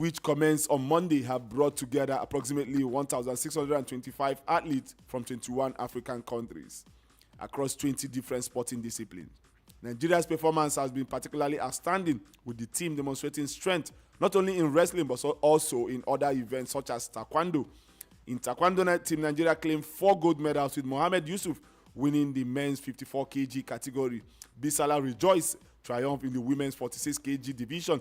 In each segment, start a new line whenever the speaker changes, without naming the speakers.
which commenced on Monday, have brought together approximately 1,625 athletes from 21 African countries across 20 different sporting disciplines. Nigeria's performance has been particularly outstanding, with the team demonstrating strength not only in wrestling but also in other events such as taekwondo. In taekwondo, Team Nigeria claimed 4 gold medals, with Mohammed Yusuf winning the men's 54 kg category. Bisala Rejoice triumphed in the women's 46 kg division.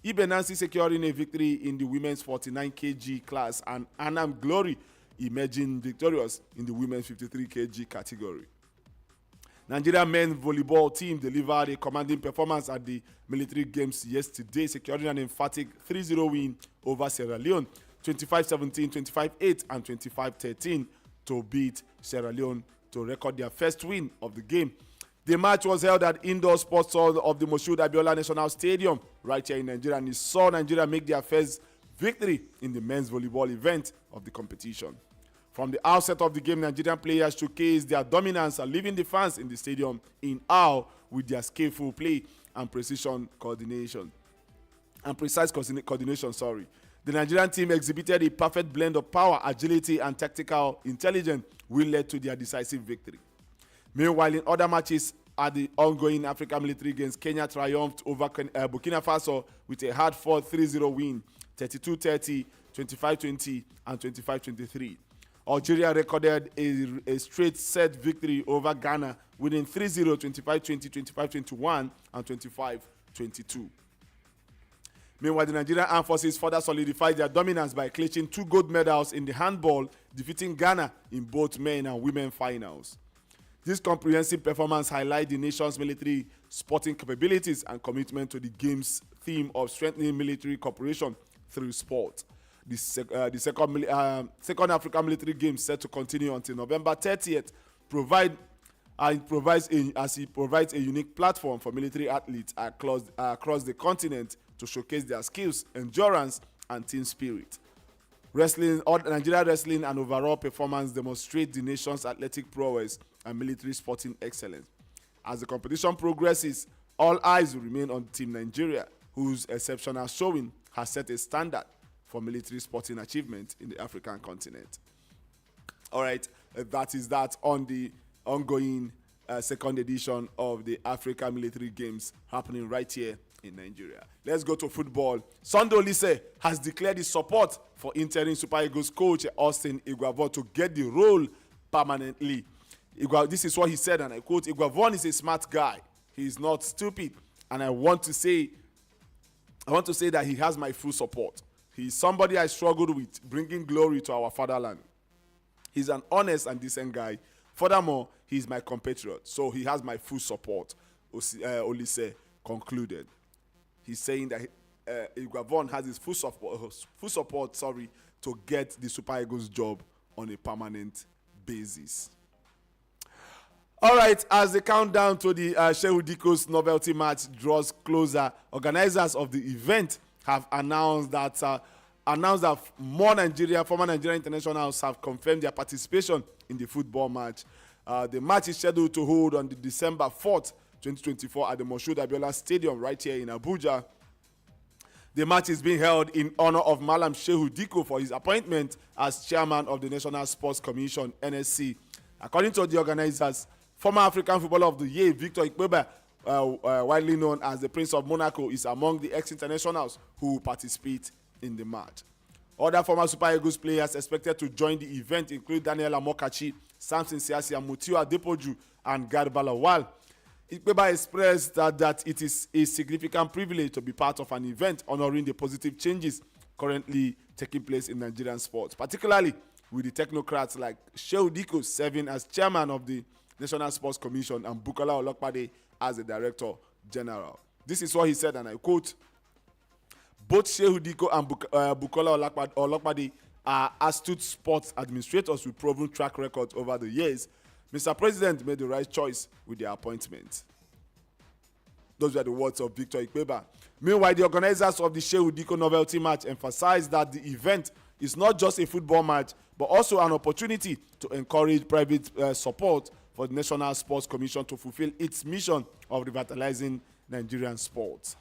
Ibe Nancy securing a victory in the women's 49 kg class, and Anam Glory emerging victorious in the women's 53 kg category. Nigeria men's volleyball team delivered a commanding performance at the military games yesterday, securing an emphatic 3-0 win over Sierra Leone, 25-17, 25-8, and 25-13 to beat Sierra Leone to record their first win of the game. The match was held at Indoor Sports Hall of the Moshood Abiola National Stadium right here in Nigeria, and it saw Nigeria make their first victory in the men's volleyball event of the competition. From the outset of the game, Nigerian players showcased their dominance and leaving the fans in the stadium in awe with their skillful play and precise coordination. The Nigerian team exhibited a perfect blend of power, agility, and tactical intelligence, which led to their decisive victory. Meanwhile, in other matches at the ongoing Africa Military Games, Kenya triumphed over Burkina Faso with a hard-fought 3-0 win, 32-30, 25-20, and 25-23. Algeria recorded a straight set victory over Ghana, winning 3-0, 25-20, 25-21, and 25-22. Meanwhile, the Nigerian Armed Forces further solidified their dominance by clinching 2 gold medals in the handball, defeating Ghana in both men and women finals. This comprehensive performance highlights the nation's military sporting capabilities and commitment to the game's theme of strengthening military cooperation through sport. The second African Military Games, set to continue until November 30th, provides a unique platform for military athletes across the continent to showcase their skills, endurance, and team spirit. Nigeria wrestling and overall performance demonstrate the nation's athletic prowess and military sporting excellence. As the competition progresses, all eyes will remain on Team Nigeria, whose exceptional showing has set a standard for military sporting achievement in the African continent. All right, that is that on the ongoing second edition of the Africa Military Games happening right here in Nigeria. Let's go to football. Sunday Olise has declared his support for interim Super Eagles coach Austin Eguavoen to get the role permanently. This is what he said, and I quote, "Eguavoen is a smart guy. He is not stupid, and I want to say that he has my full support. He is somebody I struggled with, bringing glory to our fatherland. He's an honest and decent guy. Furthermore, he's my compatriot, so he has my full support," Olise concluded. He's saying that Eguavoen has his full support to get the Super Eagles job on a permanent basis. All right, as the countdown to the Shehu Diko's novelty match draws closer, organizers of the event have announced that former Nigerian internationals have confirmed their participation in the football match. The match is scheduled to hold on December 4th, 2024 at the Moshood Abiola Stadium right here in Abuja. The match is being held in honor of Malam Shehu Diko for his appointment as chairman of the National Sports Commission, NSC. According to the organizers, former African Footballer of the Year Victor Ikpeba, widely known as the Prince of Monaco, is among the ex-internationals who participate in the match. Other former Super Eagles players expected to join the event include Daniel Amokachi, Samson Siasia, Mutiu Adepoju, and Garba Lawal. Ikpeba expressed that it is a significant privilege to be part of an event honoring the positive changes currently taking place in Nigerian sports, particularly with the technocrats like Shehu Diko serving as chairman of the National Sports Commission and Bukola Olokpade as the Director General. This is what he said, and I quote, "Both Shehu Diko and Bukola Olokpade are astute sports administrators with proven track records over the years. Mr. President made the right choice with their appointment." Those were the words of Victor Ikpeba. Meanwhile, the organizers of the Shehu Diko novelty match emphasized that the event is not just a football match, but also an opportunity to encourage private support for the National Sports Commission to fulfill its mission of revitalizing Nigerian sports.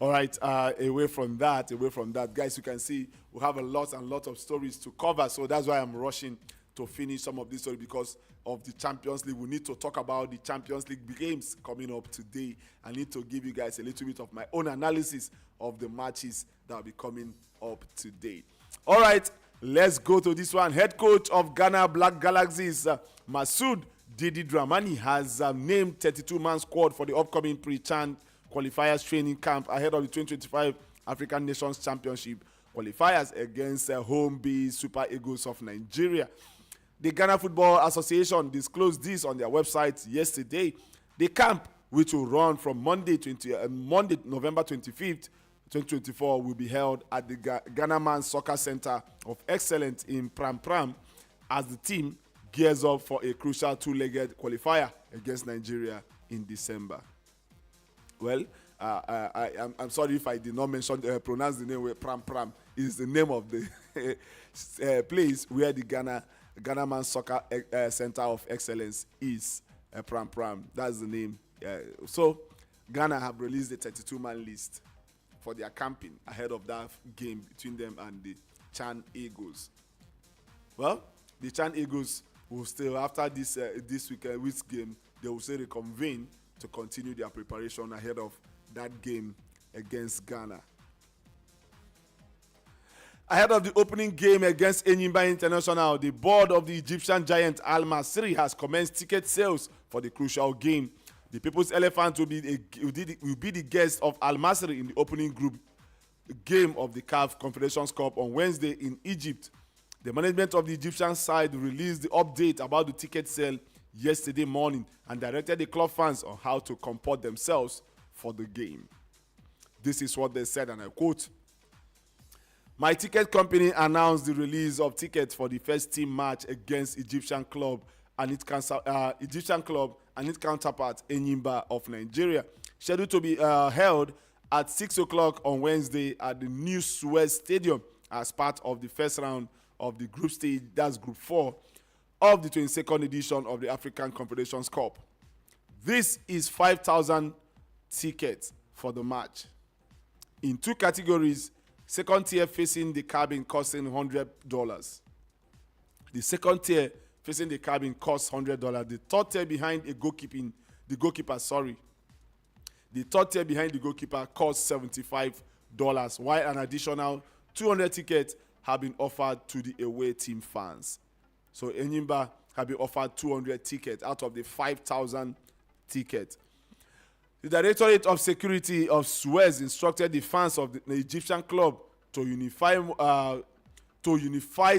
All right, away from that, guys, you can see we have a lot and lot of stories to cover. So that's why I'm rushing to finish some of these stories because of the Champions League. We need to talk about the Champions League games coming up today. I need to give you guys a little bit of my own analysis of the matches that will be coming up today. All right, let's go to this one. Head coach of Ghana Black Galaxies, Masood Didi Dramani, has named 32-man squad for the upcoming pre-CHAN qualifiers training camp ahead of the 2025 African Nations Championship qualifiers against home base Super Eagles of Nigeria. The Ghana Football Association disclosed this on their website yesterday. The camp, which will run from Monday, November 25th, 2024, will be held at the Ghana Men's Soccer Center of Excellence in Pram Pram as the team gears up for a crucial two-legged qualifier against Nigeria in December. Well, I'm sorry if I did not pronounce the name. Pram Pram is the name of the place where the Ghana Men's Soccer Center of Excellence is. Pram Pram, that's the name. So Ghana have released the 32-man list for their camping ahead of that game between them and the CHAN Eagles. Well, the CHAN Eagles will still, after this week's game, they will say reconvene to continue their preparation ahead of that game against Ghana. Ahead of the opening game against Enyimba International, the board of the Egyptian giant Al Masry has commenced ticket sales for the crucial game. The People's Elephant will be the guest of Al Masry in the opening group game of the CAF Confederations Cup on Wednesday in Egypt. The management of the Egyptian side released the update about the ticket sale yesterday morning and directed the club fans on how to comport themselves for the game. This is what they said, and I quote, "My ticket company announced the release of tickets for the first team match against Egyptian club and its counterpart Enyimba of Nigeria, scheduled to be held at 6 o'clock on Wednesday at the New Suez Stadium as part of the first round of the group stage, that's Group 4, of the 22nd edition of the African Confederations Cup. This is 5,000 tickets for the match. In two categories, second tier facing the cabin costing $100. The second tier facing the cabin costs $100. The third tier behind the third tier behind the goalkeeper costs $75, while an additional 200 tickets have been offered to the away team fans. So Enyimba have been offered 200 tickets out of the 5,000 tickets. The Directorate of Security of Suez instructed the fans of the Egyptian club to unified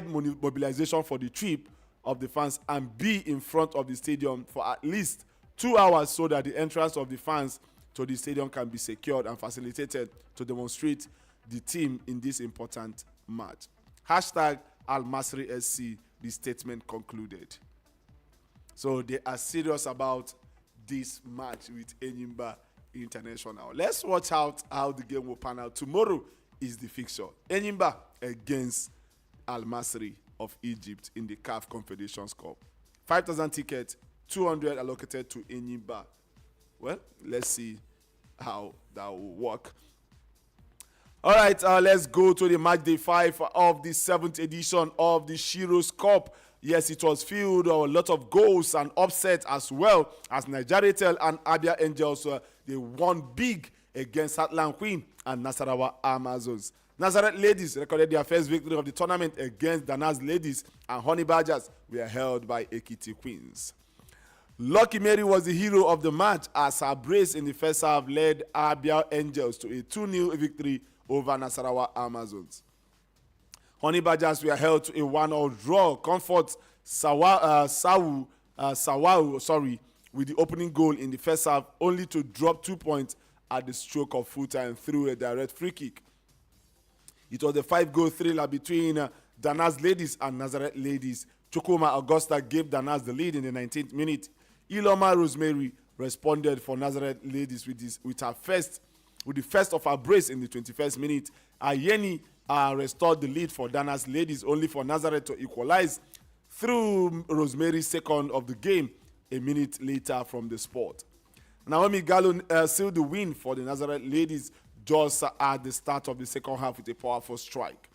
mobilization for the trip of the fans and be in front of the stadium for at least 2 hours so that the entrance of the fans to the stadium can be secured and facilitated to demonstrate the team in this important match. Hashtag Al Masry SC, the statement concluded. So they are serious about this match with Enyimba International. Let's watch out how the game will pan out. Tomorrow is the fixture. Enyimba against Al Masry of Egypt in the CAF Confederations Cup. 5,000 tickets, 200 allocated to Enyimba. Well, let's see how that will work. All right, let's go to the match day 5 of the 7th edition of the Shiro's Cup. Yes, it was filled with a lot of goals and upsets as well as Nigeria Tel and Abia Angels. They won big against Heartland Queen and Nasarawa Amazons. Nazareth Ladies recorded their first victory of the tournament against Danaz Ladies, and Honey Badgers were held by Ekiti Queens. Lucky Mary was the hero of the match as her brace in the first half led Abia Angels to a 2-0 victory over Nasarawa Amazons. Honey Badgers were held to a 1-1 draw. Comfort Sawau, with the opening goal in the first half, only to drop 2 points at the stroke of full time through a direct free kick. It was a 5-goal thriller between Danaz Ladies and Nazareth Ladies. Chukuma Augusta gave Danaz the lead in the 19th minute. Iloma Rosemary responded for Nazareth Ladies with the first of her brace in the 21st minute. Ayeni restored the lead for Danaz Ladies, only for Nazareth to equalize through Rosemary's second of the game a minute later from the spot. Naomi Gallo sealed the win for the Nazareth Ladies just at the start of the second half with a powerful strike.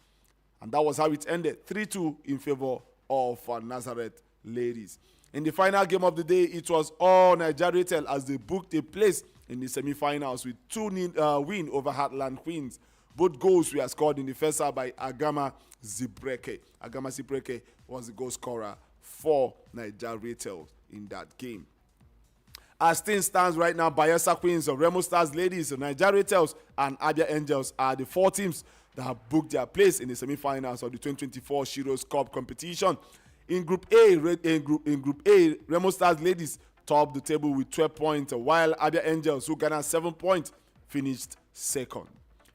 And that was how it ended, 3-2 in favor of Nazareth Ladies. In the final game of the day, it was all Nigeria Tel as they booked a place in the semi-finals with 2-0 win over Heartland Queens. Both goals were scored in the first half by Agama Zibreke. Agama Zibreke was the goal scorer for Nigeria Tel in that game. As things stands right now, Bayelsa Queens, Remo Stars Ladies, Nigeria Tels, and Abia Angels are the 4 teams that have booked their place in the semi-finals of the 2024 Shiros Cup competition. In Group A, Remo Stars Ladies topped the table with 12 points, while Abia Angels, who garnered 7 points, finished second.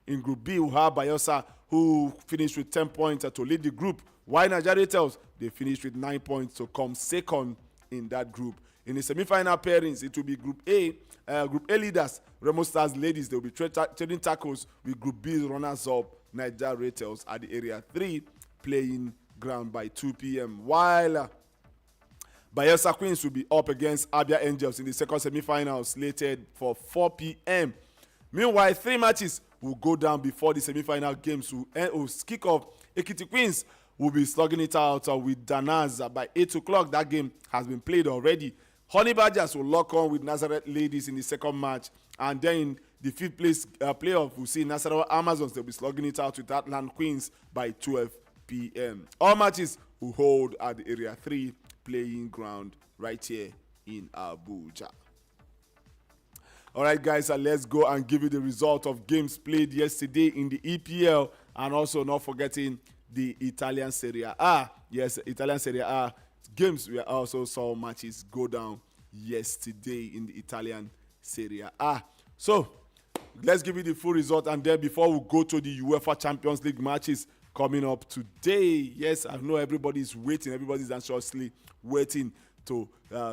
In Group B, we have Bayelsa, who finished with 10 points to lead the group, while Nigeria Tels, they finished with 9 points to come second in that group. In the semi-final pairings, it will be Group A leaders, Remo Stars Ladies. They will be trading tackles with Group B runners-up, Nigeria Tels at the Area 3, playing ground by 2 p.m. While Bayelsa Queens will be up against Abia Angels in the second semi-final, slated for 4 p.m. Meanwhile, 3 matches will go down before the semi-final games will kick off. Ekiti Queens will be slugging it out with Danaz by 8 o'clock. That game has been played already. Honey Badgers will lock on with Nazareth Ladies in the second match. And then in the 5th place playoff, we'll see Nazareth Amazons. They'll be slugging it out with Heartland Queens by 12 p.m. All matches will hold at the Area 3 playing ground right here in Abuja. All right, guys, let's go and give you the result of games played yesterday in the EPL, and also not forgetting the Italian Serie A. Yes, Italian Serie A games. We also saw matches go down yesterday in the Italian Serie A. So let's give you the full result, and then before we go to the UEFA Champions League matches coming up today, yes, I know everybody's waiting. Everybody's anxiously waiting to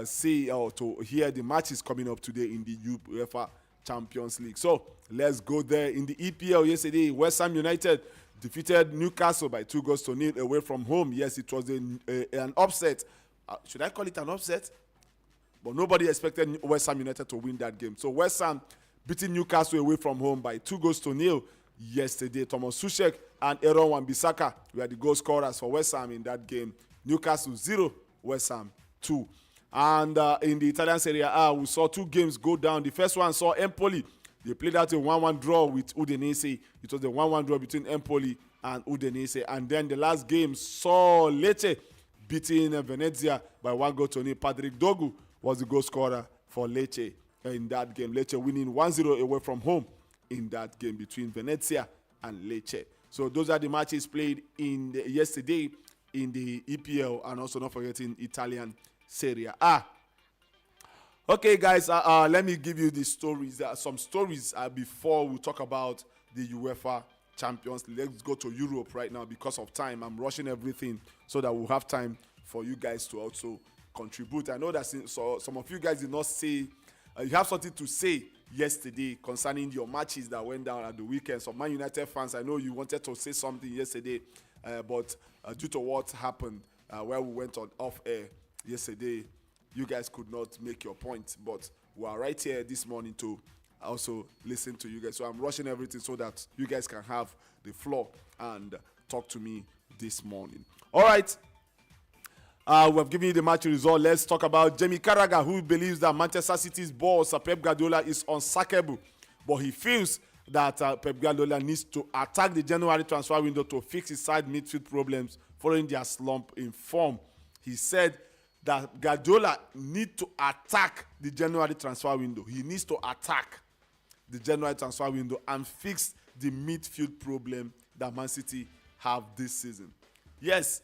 see or to hear the matches coming up today in the UEFA Champions League. So let's go there. In the EPL yesterday, West Ham United defeated Newcastle by 2-0 away from home. Yes, it was an upset. Should I call it an upset? But nobody expected West Ham United to win that game. So West Ham beating Newcastle away from home by 2-0 yesterday. Thomas Suchek and Aaron Wan-Bissaka were the goal scorers for West Ham in that game. Newcastle 0, West Ham 2. And in the Italian Serie A, we saw 2 games go down. The first one saw Empoli. They played out a 1-1 draw with Udinese. It was a 1-1 draw between Empoli and Udinese. And then the last game saw Lecce beating Venezia by 1-0. Patrick Dogu was the goal scorer for Lecce in that game. Lecce winning 1-0 away from home in that game between Venezia and Lecce. So those are the matches played yesterday in the EPL, and also not forgetting Italian Serie A. Okay, guys, let me give you the stories. There are some stories before we talk about the UEFA Champions League. Let's go to Europe right now because of time. I'm rushing everything so that we'll have time for you guys to also contribute. I know that some of you guys did not say, you have something to say yesterday concerning your matches that went down at the weekend. So Man United fans, I know you wanted to say something yesterday, but due to what happened where we went on off air yesterday, you guys could not make your point. But we are right here this morning to also listen to you guys. So I'm rushing everything so that you guys can have the floor and talk to me this morning. All right. We have given you the match result. Let's talk about Jamie Carragher, who believes that Manchester City's boss, Pep Guardiola, is unsackable. But he feels that Pep Guardiola needs to attack the January transfer window to fix his side midfield problems following their slump in form. He said that Guardiola needs to attack the January transfer window. He needs to attack the January transfer window and fix the midfield problem that Man City have this season. Yes,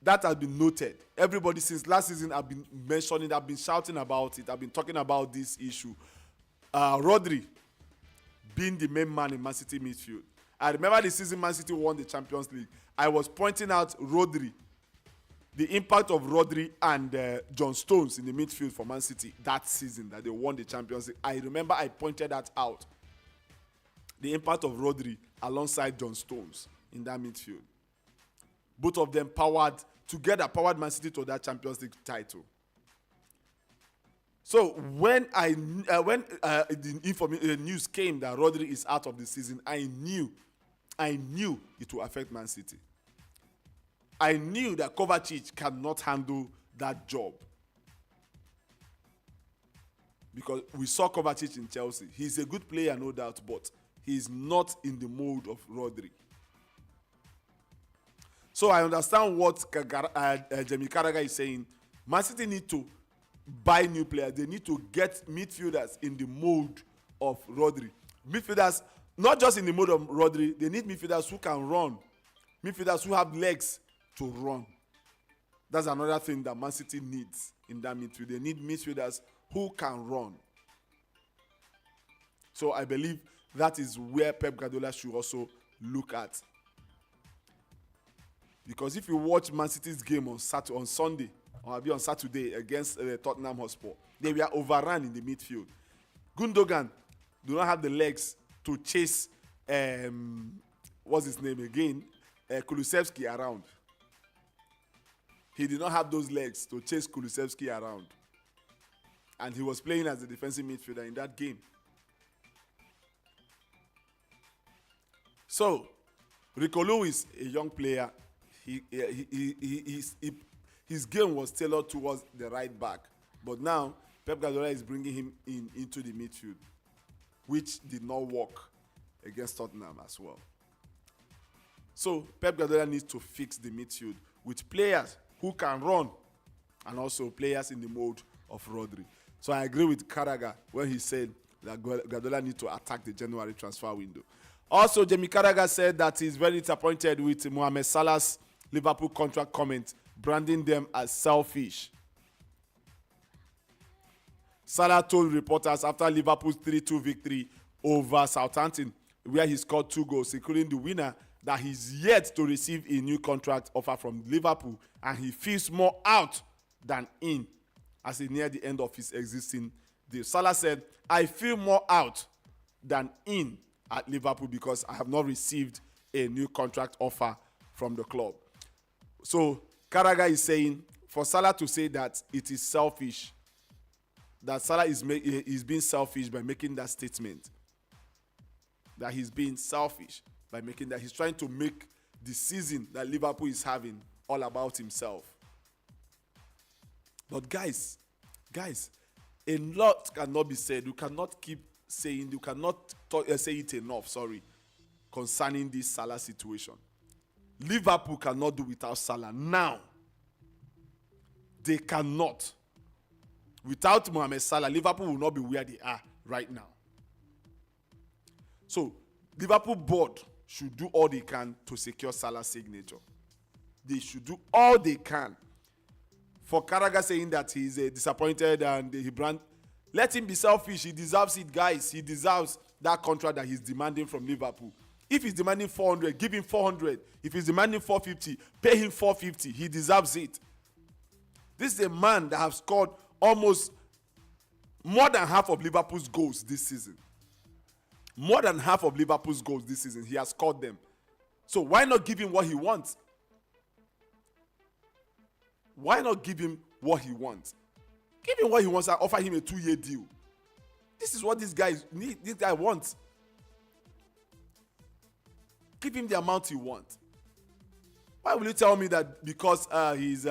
that has been noted. Everybody since last season have been mentioning, have been shouting about it, have been talking about this issue. Rodri being the main man in Man City midfield. I remember the season Man City won the Champions League. I was pointing out Rodri, the impact of Rodri and John Stones in the midfield for Man City that season that they won the Champions League. I remember I pointed that out. The impact of Rodri alongside John Stones in that midfield. Both of them powered Man City to that Champions League title. So when the news came that Rodri is out of the season, I knew it will affect Man City. I knew that Kovacic cannot handle that job. Because we saw Kovacic in Chelsea. He's a good player, no doubt, but he's not in the mold of Rodri. So I understand what Jamie Carragher is saying. Man City need to buy new players. They need to get midfielders in the mold of Rodri. Midfielders, not just in the mode of Rodri, they need midfielders who can run. Midfielders who have legs to run. That's another thing that Man City needs in that midfield. They need midfielders who can run. So I believe that is where Pep Guardiola should also look at. Because if you watch Man City's game on Sunday, or maybe on Saturday against Tottenham Hotspur, they were overrun in the midfield. Gundogan do not have the legs to chase, what's his name again? Kulusevski around. He did not have those legs to chase Kulusevski around. And he was playing as a defensive midfielder in that game. So, Rico Lewis, a young player, his game was tailored towards the right back. But now, Pep Guardiola is bringing him into the midfield, which did not work against Tottenham as well. So, Pep Guardiola needs to fix the midfield with players who can run and also players in the mode of Rodri. So, I agree with Carragher when he said that Guardiola needs to attack the January transfer window. Also, Jamie Carragher said that he's very disappointed with Mohamed Salah's Liverpool contract comment, branding them as selfish. Salah told reporters after Liverpool's 3-2 victory over Southampton, where he scored 2 goals, including the winner, that he's yet to receive a new contract offer from Liverpool, and he feels more out than in as he near the end of his existing deal. Salah said, "I feel more out than in at Liverpool because I have not received a new contract offer from the club." So Carragher is saying, for Salah to say that it is selfish, that Salah is being selfish by making that statement. That he's being selfish by making that. He's trying to make the season that Liverpool is having all about himself. But guys, a lot cannot be said. You cannot keep saying, you cannot say it enough, concerning this Salah situation. Liverpool cannot do without Salah now. They cannot. Without Mohamed Salah, Liverpool will not be where they are right now. So, Liverpool board should do all they can to secure Salah's signature. They should do all they can. For Carragher saying that he's disappointed and let him be selfish. He deserves it, guys. He deserves that contract that he's demanding from Liverpool. If he's demanding 400, give him 400. If he's demanding 450, pay him 450. He deserves it. This is a man that has scored almost more than half of Liverpool's goals this season. More than half of Liverpool's goals this season, he has scored them. So why not give him what he wants? Why not give him what he wants? Give him what he wants and offer him a 2-year deal. This is what this guy wants. Give him the amount he wants. Why will you tell me that because he's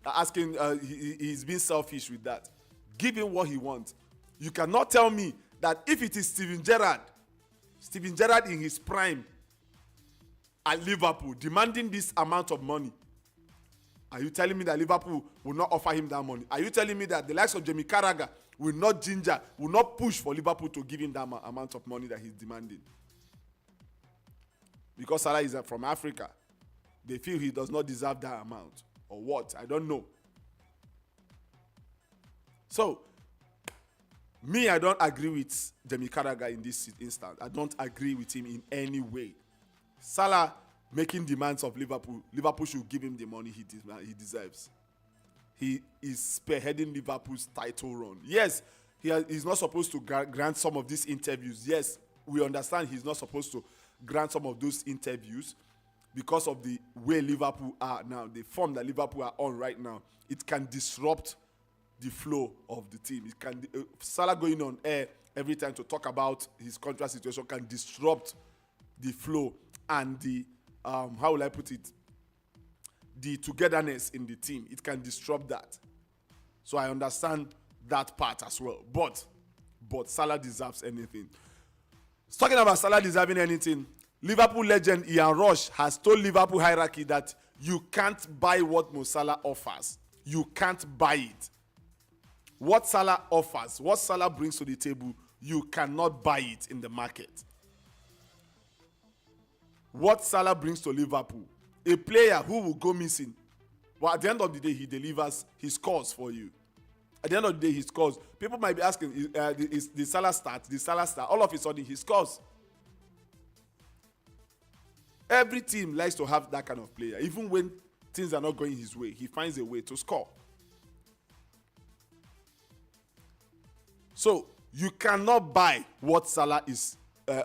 asking, he's being selfish with that? Give him what he wants. You cannot tell me that if it is Steven Gerrard in his prime at Liverpool demanding this amount of money, are you telling me that Liverpool will not offer him that money? Are you telling me that the likes of Jamie Carragher will not push for Liverpool to give him that amount of money that he's demanding? Because Salah is from Africa, they feel he does not deserve that amount. Or what? I don't know. So, I don't agree with Jamie Carragher in this instance. I don't agree with him in any way. Salah making demands of Liverpool should give him the money he deserves. He is spearheading Liverpool's title run. Yes, he's not supposed to grant some of these interviews. Yes, we understand he's not supposed to grant some of those interviews because of the way Liverpool are now, the form that Liverpool are on right now. It can disrupt the flow of the team. It can Salah going on air every time to talk about his contract situation can disrupt the flow and the how will I put it, the togetherness in the team. It can disrupt that. So I understand that part as well. But Salah deserves anything. Talking about Salah deserving anything, Liverpool legend Ian Rush has told Liverpool hierarchy that you can't buy what Mo Salah offers. You can't buy it. What Salah offers, what Salah brings to the table, you cannot buy it in the market. What Salah brings to Liverpool, a player who will go missing, but at the end of the day, he delivers, he scores for you. At the end of the day, he scores. People might be asking, is the Salah start? The Salah start? All of a sudden, he scores. Every team likes to have that kind of player. Even when things are not going his way, he finds a way to score. So, you cannot buy what Salah is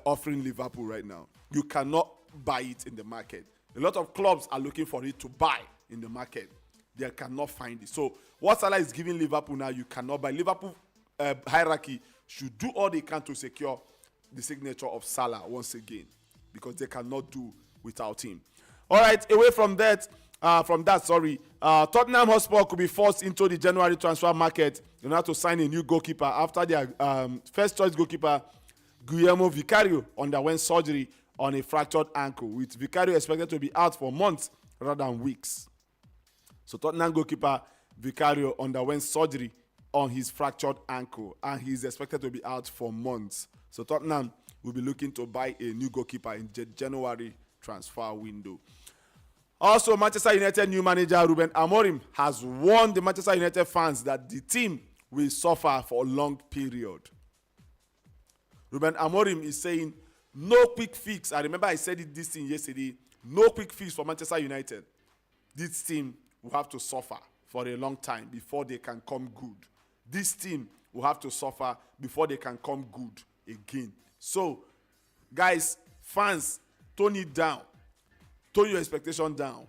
offering Liverpool right now. You cannot buy it in the market. A lot of clubs are looking for it to buy in the market. They cannot find it. So, what Salah is giving Liverpool now, you cannot buy. Liverpool hierarchy should do all they can to secure the signature of Salah once again, because they cannot do without him. All right, away from that, Tottenham Hotspur could be forced into the January transfer market in order to sign a new goalkeeper after their first choice goalkeeper Guillermo Vicario underwent surgery on a fractured ankle, with Vicario expected to be out for months rather than weeks. So Tottenham goalkeeper Vicario underwent surgery on his fractured ankle, and he's expected to be out for months. So Tottenham will be looking to buy a new goalkeeper in the January transfer window. Also, Manchester United new manager Ruben Amorim has warned the Manchester United fans that the team will suffer for a long period. Ruben Amorim is saying no quick fix. I remember I said this thing yesterday. No quick fix for Manchester United. This team will have to suffer for a long time before they can come good. This team will have to suffer before they can come good again. So, guys, fans, tone it down. Tone your expectation down.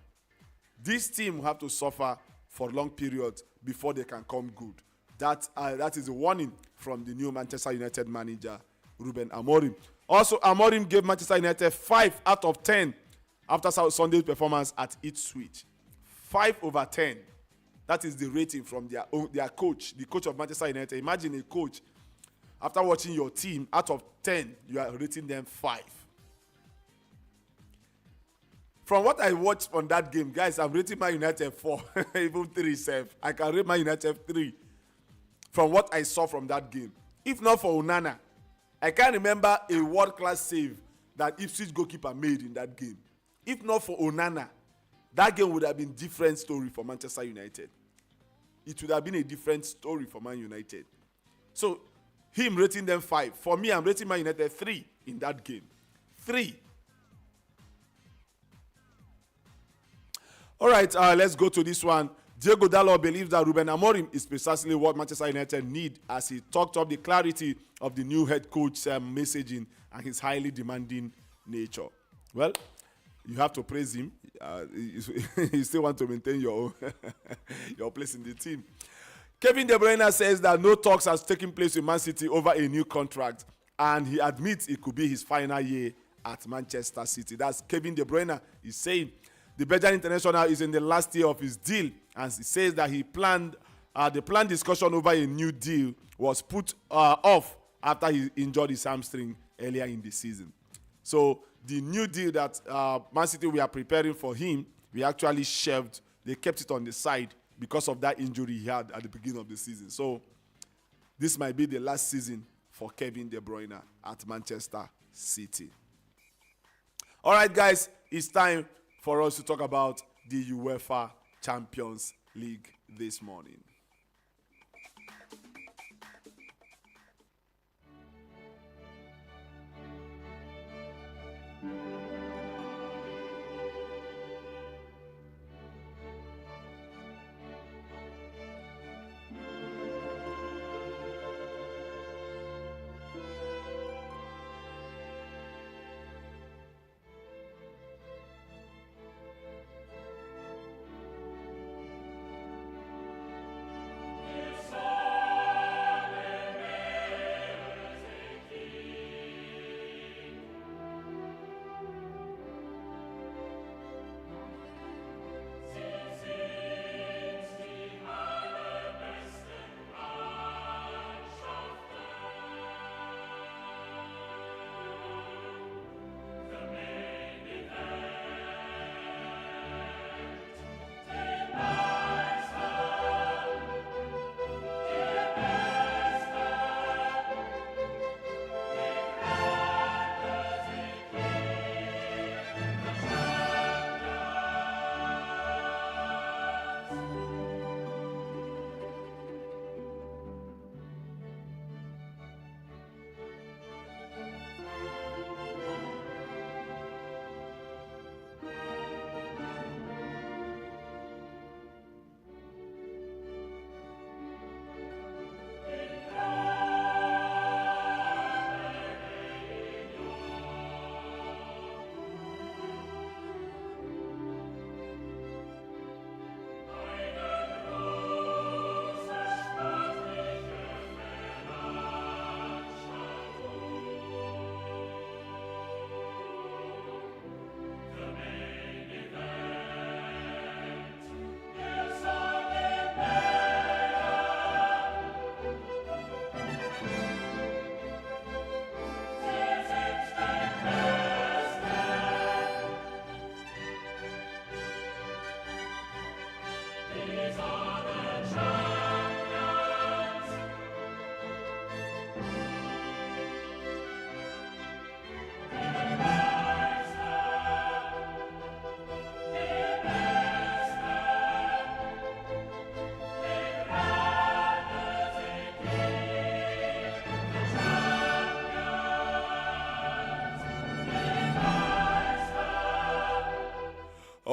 This team will have to suffer for long periods before they can come good. That is a warning from the new Manchester United manager, Ruben Amorim. Also, Amorim gave Manchester United 5 out of 10 after Sunday's performance at Ipswich. 5/10. That is the rating from their coach, the coach of Manchester United. Imagine a coach, after watching your team, out of 10, you are rating them 5. From what I watched on that game, guys, I'm rating Man United 4, even 3 self. I can rate Man United 3 from what I saw from that game. If not for Onana, I can't remember a world-class save that Ipswich goalkeeper made in that game. If not for Onana, that game would have been a different story for Manchester United. It would have been a different story for Man United. So, him rating them 5. For me, I'm rating Man United 3 in that game. 3. All right, let's go to this one. Diego Dalot believes that Ruben Amorim is precisely what Manchester United need, as he talked of the clarity of the new head coach's messaging and his highly demanding nature. Well, you have to praise him. You still want to maintain your your place in the team. Kevin De Bruyne says that no talks has taken place with Man City over a new contract, and he admits it could be his final year at Manchester City. That's Kevin De Bruyne is saying. The Belgian international is in the last year of his deal, and he says that the planned discussion over a new deal was put off after he injured his hamstring earlier in the season. So the new deal that Man City we are preparing for him, we actually shelved. They kept it on the side because of that injury he had at the beginning of the season. So this might be the last season for Kevin De Bruyne at Manchester City. All right, guys, it's time for us to talk about the UEFA Champions League this morning.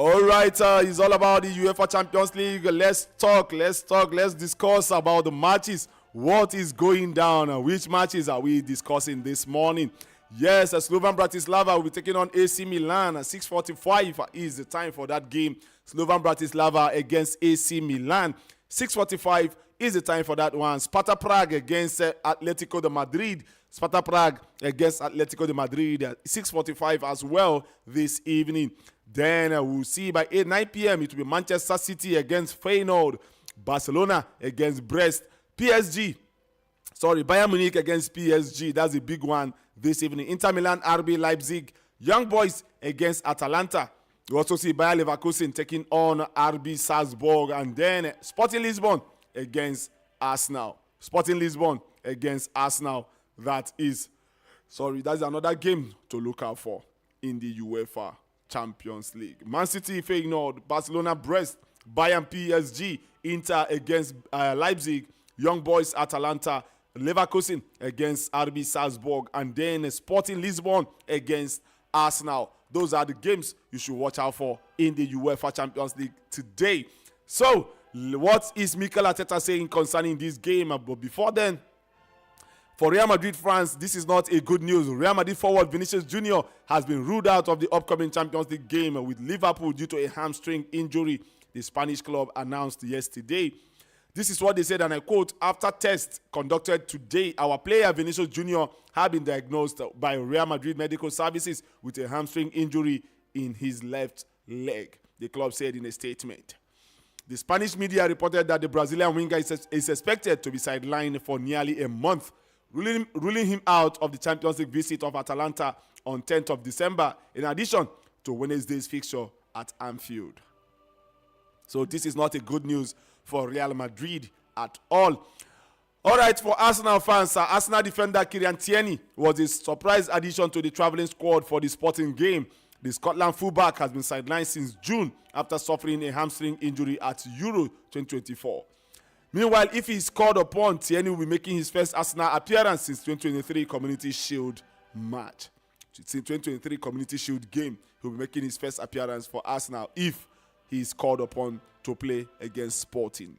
All right, it's all about the UEFA Champions League. Let's discuss about the matches. What is going down? Which matches are we discussing this morning? Yes, Slovan Bratislava will be taking on AC Milan. 6:45 is the time for that game. Slovan Bratislava against AC Milan. 6:45 is the time for that one. Sparta Prague against Atletico de Madrid. Sparta Prague against Atletico de Madrid. 6:45 as well this evening. Then we'll see by 9 p.m. it will be Manchester City against Feyenoord. Barcelona against Brest. Bayern Munich against PSG. That's a big one this evening. Inter Milan, RB Leipzig. Young Boys against Atalanta. We also see Bayer Leverkusen taking on RB Salzburg. And then Sporting Lisbon against Arsenal. That's another game to look out for in the UEFA Champions League. Man City, Feyenoord, Barcelona, Brest, Bayern, PSG, Inter against Leipzig, Young Boys, Atalanta, Leverkusen against RB Salzburg, and then Sporting Lisbon against Arsenal. Those are the games you should watch out for in the UEFA Champions League today. So, what is Mikel Arteta saying concerning this game? But before then, for Real Madrid fans, this is not a good news. Real Madrid forward Vinicius Junior has been ruled out of the upcoming Champions League game with Liverpool due to a hamstring injury, the Spanish club announced yesterday. This is what they said, and I quote, "After tests conducted today, our player Vinicius Junior had been diagnosed by Real Madrid Medical Services with a hamstring injury in his left leg," the club said in a statement. The Spanish media reported that the Brazilian winger is expected to be sidelined for nearly a month, ruling him out of the Champions League visit of Atalanta on 10th of December, in addition to Wednesday's fixture at Anfield. So this is not a good news for Real Madrid at all. All right, for Arsenal fans, Arsenal defender Kieran Tierney was a surprise addition to the traveling squad for the Sporting game. The Scotland fullback has been sidelined since June after suffering a hamstring injury at Euro 2024. Meanwhile, if he is called upon, Tierney will be making his first Arsenal appearance since 2023 Community Shield match. Since 2023 Community Shield game, he will be making his first appearance for Arsenal if he is called upon to play against Sporting.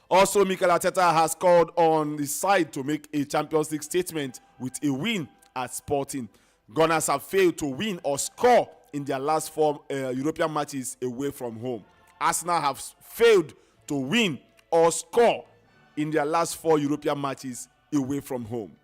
Also, Mikel Arteta has called on the side to make a Champions League statement with a win at Sporting. Gunners have failed to win or score in their last 4 European matches away from home. Arsenal have failed to win or score in their last 4 European matches away from home.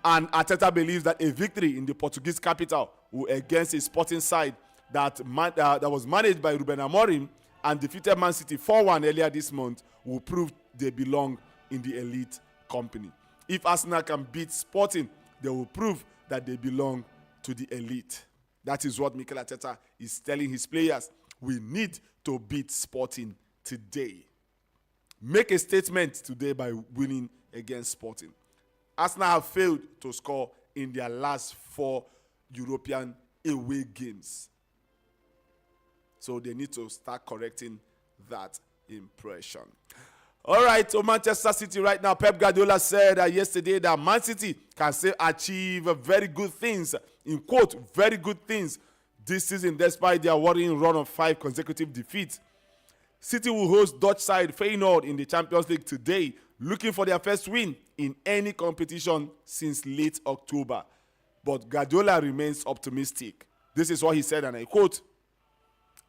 And Arteta believes that a victory in the Portuguese capital against a Sporting side that was managed by Ruben Amorim and defeated Man City 4-1 earlier this month will prove they belong in the elite company. If Arsenal can beat Sporting, they will prove that they belong to the elite. That is what Mikel Arteta is telling his players. We need to beat Sporting today. Make a statement today by winning against Sporting. Arsenal have failed to score in their last 4 European away games. So they need to start correcting that impression. All right, so Manchester City right now, Pep Guardiola said yesterday that Man City can still achieve very good things, in quote, very good things this season despite their worrying run of 5 consecutive defeats. City will host Dutch side Feyenoord in the Champions League today, looking for their first win in any competition since late October. But Guardiola remains optimistic. This is what he said, and I quote,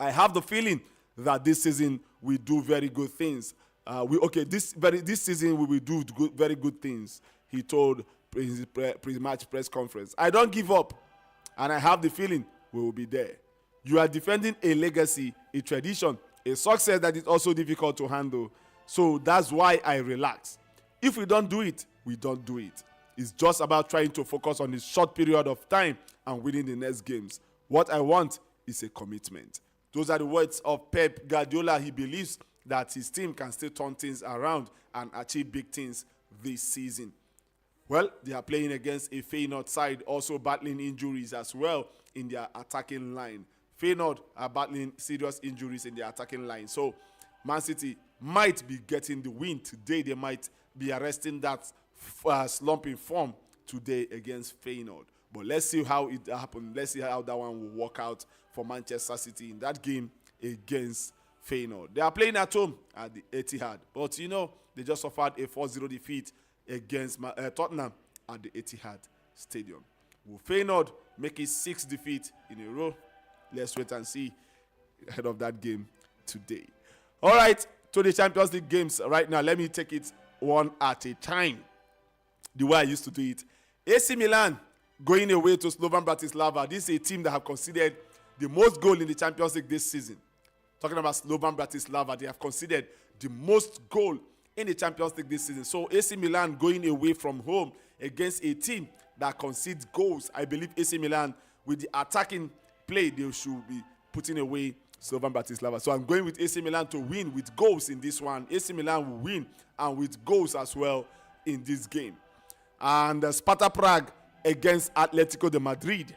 "I have the feeling that this season we do very good things. This season we will do very good things," he told his pre-match press conference. "I don't give up, and I have the feeling we will be there. You are defending a legacy, a tradition, a success that is also difficult to handle. So that's why I relax. If we don't do it, we don't do it. It's just about trying to focus on this short period of time and winning the next games. What I want is a commitment." Those are the words of Pep Guardiola. He believes that his team can still turn things around and achieve big things this season. Well, they are playing against a Feyenoord side, also battling injuries as well in their attacking line. Feyenoord are battling serious injuries in their attacking line. So Man City might be getting the win today. They might be arresting that slump in form today against Feyenoord. But let's see how it happened. Let's see how that one will work out for Manchester City in that game against Feyenoord. They are playing at home at the Etihad. But, they just suffered a 4-0 defeat against Tottenham at the Etihad Stadium. Will Feyenoord make his 6th defeat in a row? Let's wait and see ahead of that game today. All right, to the Champions League games right now. Let me take it one at a time, the way I used to do it. AC Milan going away to Slovan Bratislava. This is a team that have conceded the most goal in the Champions League this season. Talking about Slovan Bratislava, they have conceded the most goal in the Champions League this season. So AC Milan going away from home against a team that concedes goals. I believe AC Milan, with the attacking play, they should be putting away Slovan Bratislava. So I'm going with AC Milan to win with goals in this one. AC Milan will win and with goals as well in this game. And Sparta Prague against Atletico de Madrid.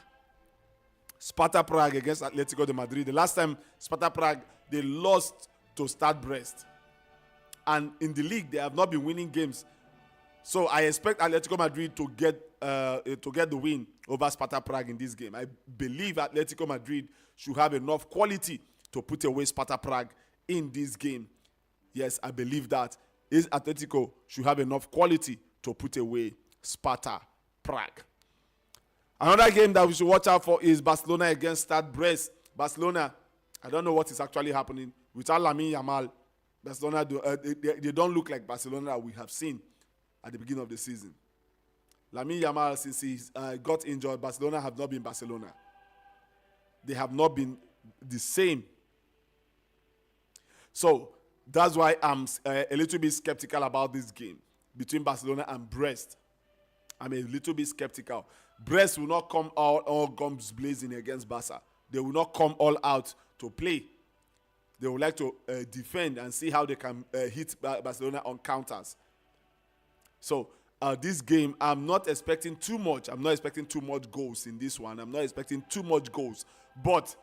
Sparta Prague against Atletico de Madrid. The last time Sparta Prague, they lost to Stade Brest. And in the league, they have not been winning games. So I expect Atletico Madrid to get the win over Sparta Prague in this game. I believe Atletico Madrid should have enough quality to put away Sparta Prague in this game. Yes, I believe that. Atletico should have enough quality to put away Sparta Prague. Another game that we should watch out for is Barcelona against Stade Brest. Barcelona, I don't know what is actually happening. Without Lamine Yamal, Barcelona, they don't look like Barcelona that we have seen at the beginning of the season. Lamine Yamal, since he got injured, Barcelona have not been Barcelona. They have not been the same. So that's why I'm a little bit skeptical about this game between Barcelona and Brest. I'm a little bit skeptical. Brest will not come all guns blazing against Barca. They will not come all out to play. They would like to defend and see how they can hit Barcelona on counters. So this game, I'm not expecting too much. I'm not expecting too much goals in this one. I'm not expecting too much goals. But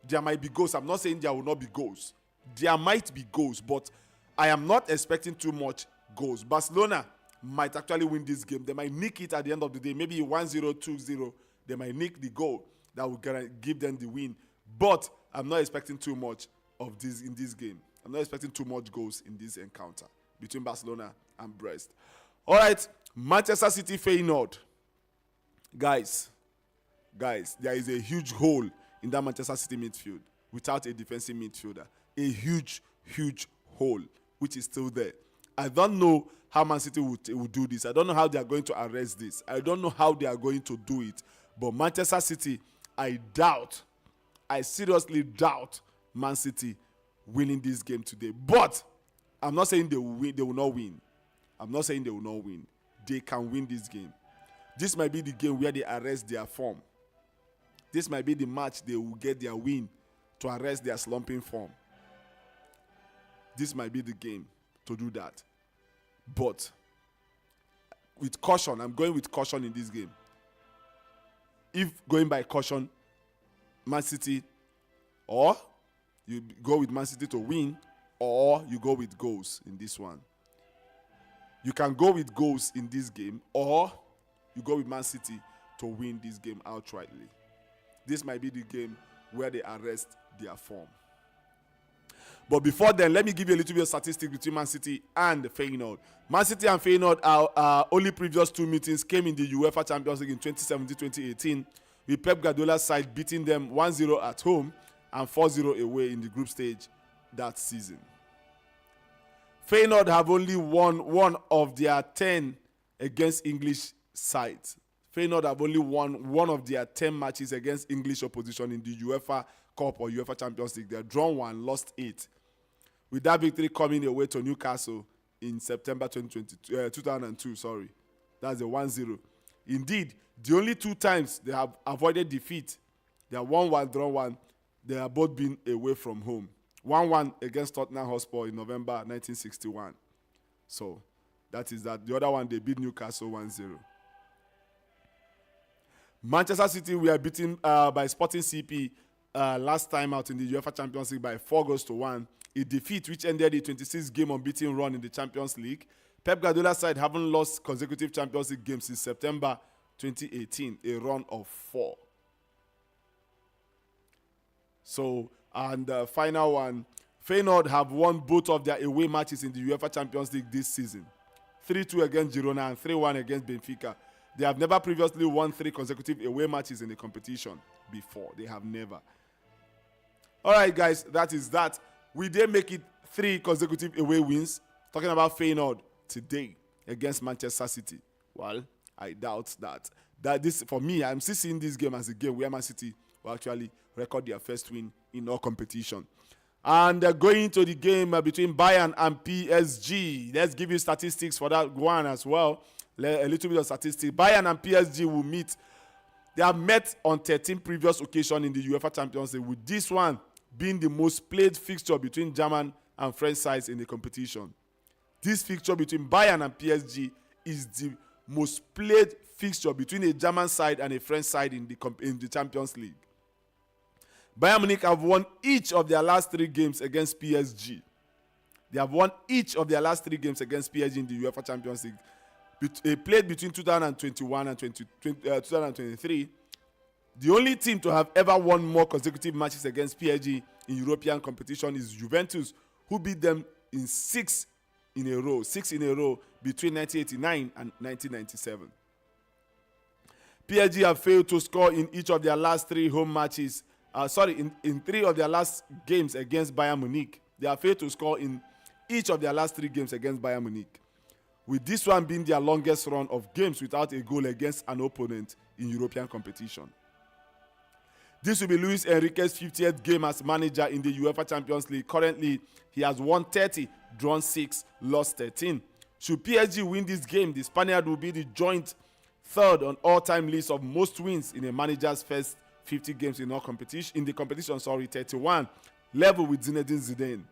there might be goals. I'm not saying there will not be goals. There might be goals, but I am not expecting too much goals. Barcelona might actually win this game. They might nick it at the end of the day. Maybe 1-0, 2-0. They might nick the goal that will give them the win. But I'm not expecting too much of this in this game. I'm not expecting too much goals in this encounter between Barcelona and Brest. All right, Manchester City Feyenoord. Guys, there is a huge hole in that Manchester City midfield without a defensive midfielder. A huge hole which is still there. I don't know how Man City will do this. I don't know how they are going to arrest this. I don't know how they are going to do it. But Manchester City, I seriously doubt Man City winning this game today. But I'm not saying they will win. They will not win. I'm not saying they will not win. They can win this game. This might be the game where they arrest their form. This might be the match they will get their win to arrest their slumping form. This might be the game to do that. But with caution, I'm going with caution in this game. If going by caution, Man City, or you go with Man City to win, or you go with goals in this one. You can go with goals in this game, or you go with Man City to win this game outrightly. This might be the game where they arrest their form. But before then, let me give you a little bit of statistics between Man City and Feyenoord. Man City and Feyenoord, our only previous two meetings came in the UEFA Champions League in 2017-2018, with Pep Guardiola's side beating them 1-0 at home and 4-0 away in the group stage that season. Feyenoord have only won one of their 10 against English sides. Feyenoord have only won one of their 10 matches against English opposition in the UEFA Cup or UEFA Champions League. They have drawn 1, lost 8. With that victory coming away to Newcastle in September 2002. That's a 1-0. Indeed, the only 2 times they have avoided defeat, they have won 1, drawn 1. They have both been away from home. 1-1 against Tottenham Hotspur in November 1961. So that is that. The other one, they beat Newcastle 1-0. Manchester City were beaten by Sporting CP last time out in the UEFA Champions League by 4-1. A defeat which ended a 26-game unbeaten run in the Champions League. Pep Guardiola's side haven't lost consecutive Champions League games since September 2018, a run of 4. So, and the final one, Feyenoord have won both of their away matches in the UEFA Champions League this season. 3-2 against Girona and 3-1 against Benfica. They have never previously won 3 consecutive away matches in the competition before. They have never. All right, guys, that is that. We did make it 3 consecutive away wins. Talking about Feyenoord today against Manchester City. Well, I doubt that. This, for me, I'm still seeing this game as a game where Man City will actually record their first win in all competition. And going to the game between Bayern and PSG. Let's give you statistics for that one as well. A little bit of statistics. Bayern and PSG will meet. They have met on 13 previous occasions in the UEFA Champions League, with this one being the most played fixture between German and French sides in the competition. This fixture between Bayern and PSG is the most played fixture between a German side and a French side in the Champions League. Bayern Munich have won each of their last 3 games against PSG. They have won each of their last 3 games against PSG in the UEFA Champions League. They played between 2021 and 2023. The only team to have ever won more consecutive matches against PSG in European competition is Juventus, who beat them in 6 in a row between 1989 and 1997. PSG have failed to score in each of their last 3 home matches. In 3 of their last games against Bayern Munich. They have failed to score in each of their last 3 games against Bayern Munich, with this one being their longest run of games without a goal against an opponent in European competition. This will be Luis Enrique's 50th game as manager in the UEFA Champions League. Currently, he has won 30, drawn 6, lost 13. Should PSG win this game, the Spaniard will be the joint 3rd on all-time list of most wins in a manager's first 50 games in the competition, 31, level with Zinedine Zidane,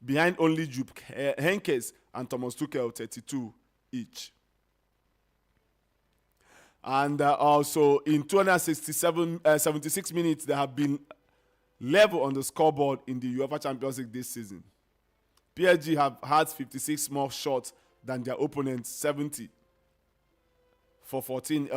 behind only Jupp Heynckes and Thomas Tuchel, 32 each. And also in 76 minutes, they have been level on the scoreboard in the UEFA Champions League this season. PSG have had 56 more shots than their opponents, 70 for 14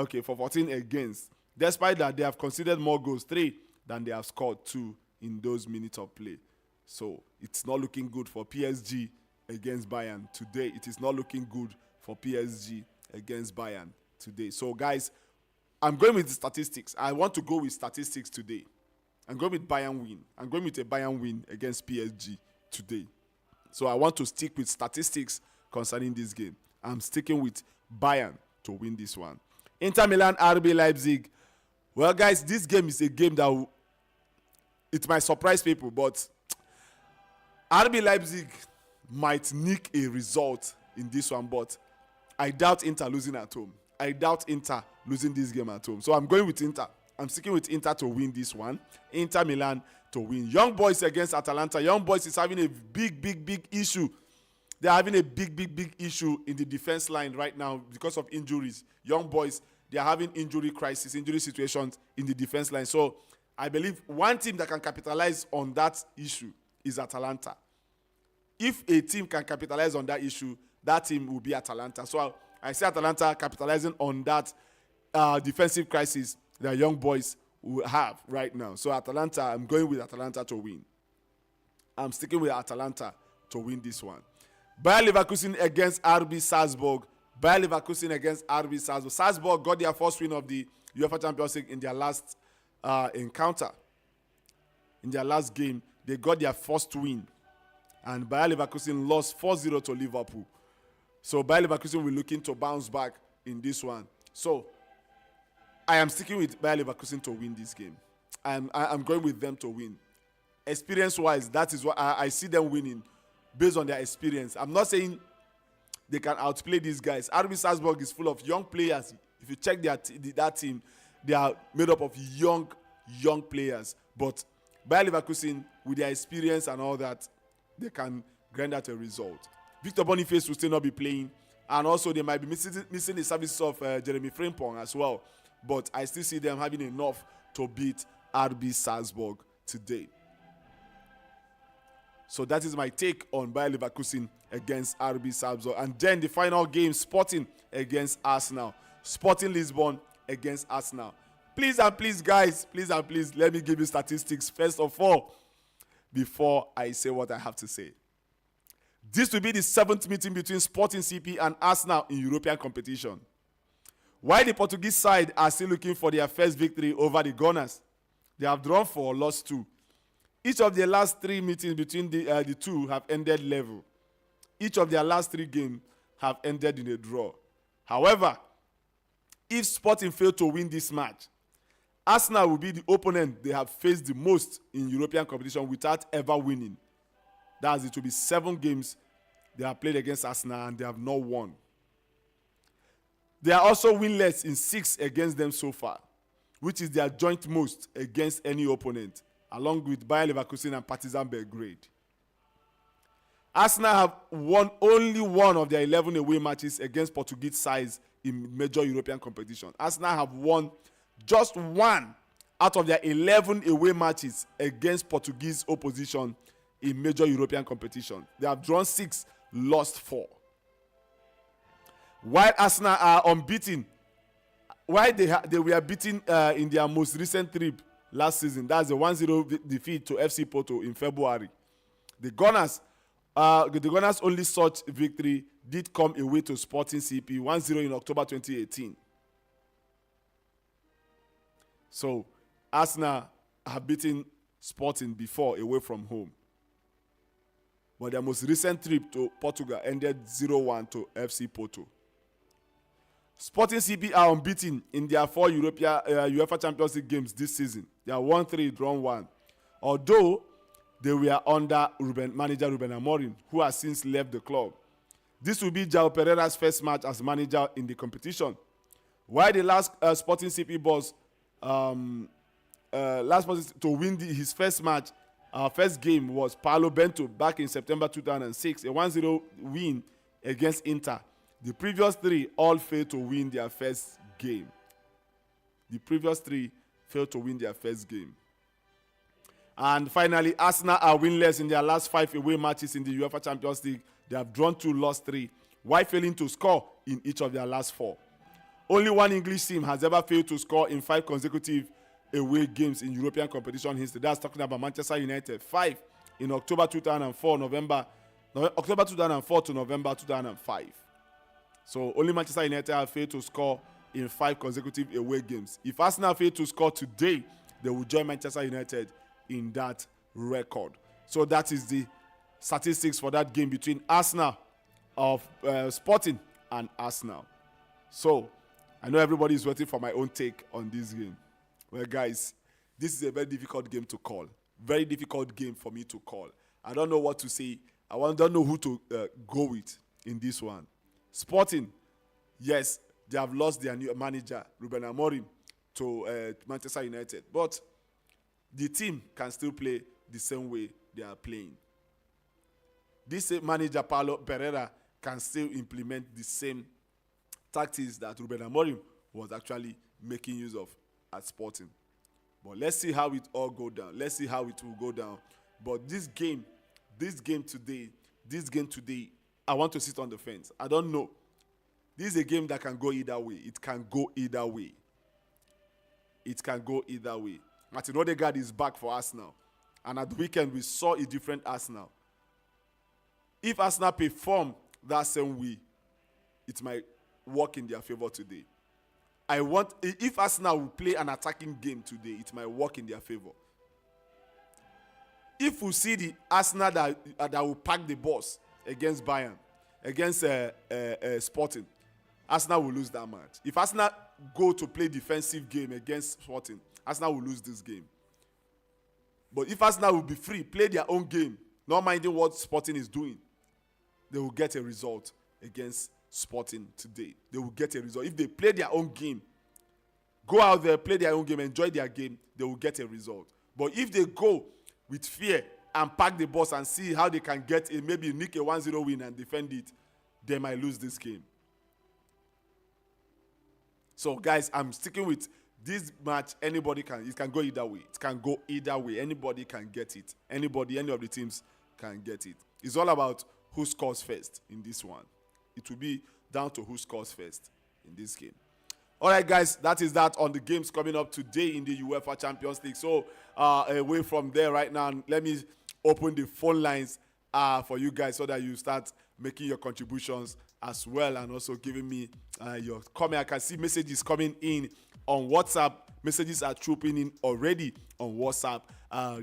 against. Despite that, they have conceded more goals, 3, than they have scored 2 in those minutes of play. So it's not looking good for PSG against Bayern today. It is not looking good for PSG against Bayern today. So guys, I'm going with the statistics. I want to go with statistics today. I'm going with Bayern win. I'm going with a Bayern win against PSG today. So I want to stick with statistics concerning this game. I'm sticking with Bayern to win this one. Inter Milan, RB Leipzig. Well, guys, this game is a game that it might surprise people, but RB Leipzig might nick a result in this one, but I doubt Inter losing at home. I doubt Inter losing this game at home. So I'm going with Inter. I'm sticking with Inter to win this one. Inter Milan to win. Young Boys against Atalanta. Young Boys is having a big issue. They're having a big issue in the defense line right now because of injuries. Young Boys, they are having injury situations in the defense line. So I believe one team that can capitalize on that issue is Atalanta. If a team can capitalize on that issue, that team will be Atalanta. So I see Atalanta capitalizing on that defensive crisis that Young Boys will have right now. So Atalanta, I'm going with Atalanta to win. I'm sticking with Atalanta to win this one. Bayer Leverkusen against RB Salzburg. Bayer Leverkusen against RB Salzburg. Salzburg got their first win of the UEFA Champions League in their last encounter. In their last game, they got their first win. And Bayer Leverkusen lost 4-0 to Liverpool. So Bayer Leverkusen will be looking to bounce back in this one. So I am sticking with Bayer Leverkusen to win this game. I'm going with them to win. Experience-wise, that is what I see them winning based on their experience. I'm not saying they can outplay these guys. RB Salzburg is full of young players. If you check that team, they are made up of young players. But Bayer Leverkusen, with their experience and all that, they can grind out a result. Victor Boniface will still not be playing. And also, they might be missing the services of Jeremy Frimpong as well. But I still see them having enough to beat RB Salzburg today. So that is my take on Bayer Leverkusen against RB Salzburg. And then the final game, Sporting against Arsenal. Sporting Lisbon against Arsenal. Please and please, guys, please and please, let me give you statistics first of all before I say what I have to say. This will be the 7th meeting between Sporting CP and Arsenal in European competition. While the Portuguese side are still looking for their first victory over the Gunners, they have drawn 4, lost 2. Each of their last 3 meetings between the two have ended level. Each of their last 3 games have ended in a draw. However, if Sporting fail to win this match, Arsenal will be the opponent they have faced the most in European competition without ever winning. That is, it will be 7 games they have played against Arsenal and they have not won. They are also winless in 6 against them so far, which is their joint most against any opponent, along with Bayer Leverkusen and Partizan Belgrade. Arsenal have won only 1 of their 11 away matches against Portuguese sides in major European competition. Arsenal have won just 1 out of their 11 away matches against Portuguese opposition in major European competition. They have drawn 6, lost 4. While Arsenal are unbeaten, while they were beaten in their most recent trip last season, that's a 1-0 defeat to FC Porto in February. The Gunners' only such victory did come away to Sporting CP 1-0 in October 2018. So Arsenal have beaten Sporting before away from home. But their most recent trip to Portugal ended 0-1 to FC Porto. Sporting CP are unbeaten in their 4 UEFA Champions League games this season. They are 1-3, drawn 1. Although they were under manager Ruben Amorim, who has since left the club. This will be João Pereira's first match as manager in the competition. While the last Sporting CP boss to win his first match, first game was Paulo Bento back in September 2006, a 1-0 win against Inter. The previous 3 all failed to win their first game. And finally, Arsenal are winless in their last 5 away matches in the UEFA Champions League. They have drawn 2, lost 3, while failing to score in each of their last 4. Only 1 English team has ever failed to score in 5 consecutive away games in European competition history. That's talking about Manchester United. 5 in October 2004 to November 2005. So only Manchester United have failed to score in 5 consecutive away games. If Arsenal fail to score today, they will join Manchester United in that record. So that is the statistics for that game between Arsenal of Sporting and Arsenal. So I know everybody is waiting for my own take on this game. Well, guys, this is a very difficult game to call. Very difficult game for me to call. I don't know what to say. I don't know who to go with in this one. Sporting, yes, they have lost their new manager, Ruben Amorim, to Manchester United. But the team can still play the same way they are playing. This manager, Paulo Pereira, can still implement the same tactics that Ruben Amorim was actually making use of at Sporting. But let's see how it all go down. Let's see how it will go down. But this game today, I want to sit on the fence. I don't know. This is a game that can go either way. It can go either way. Martin Odegaard is back for Arsenal. And at the weekend, we saw a different Arsenal. If Arsenal perform that same way, it might work in their favor today. If Arsenal will play an attacking game today, it might work in their favor. If we see the Arsenal that will pack the bus against Bayern, against Sporting, Arsenal will lose that match. If Arsenal go to play defensive game against Sporting, Arsenal will lose this game. But if Arsenal will be free, play their own game, not minding what Sporting is doing, they will get a result against Sporting today. They will get a result. If they play their own game, go out there, play their own game, enjoy their game, they will get a result. But if they go with fear and pack the bus and see how they can get maybe nick a 1-0 win and defend it, they might lose this game. So, guys, I'm sticking with this match. It can go either way. It can go either way. Anybody can get it. Any of the teams can get it. It's all about who scores first in this one. It will be down to who scores first in this game. All right, guys, that is that on the games coming up today in the UEFA Champions League. So, away from there right now, let me open the phone lines for you guys so that you start making your contributions as well and also giving me your comment. I can see messages coming in on WhatsApp. Messages are trooping in already on WhatsApp.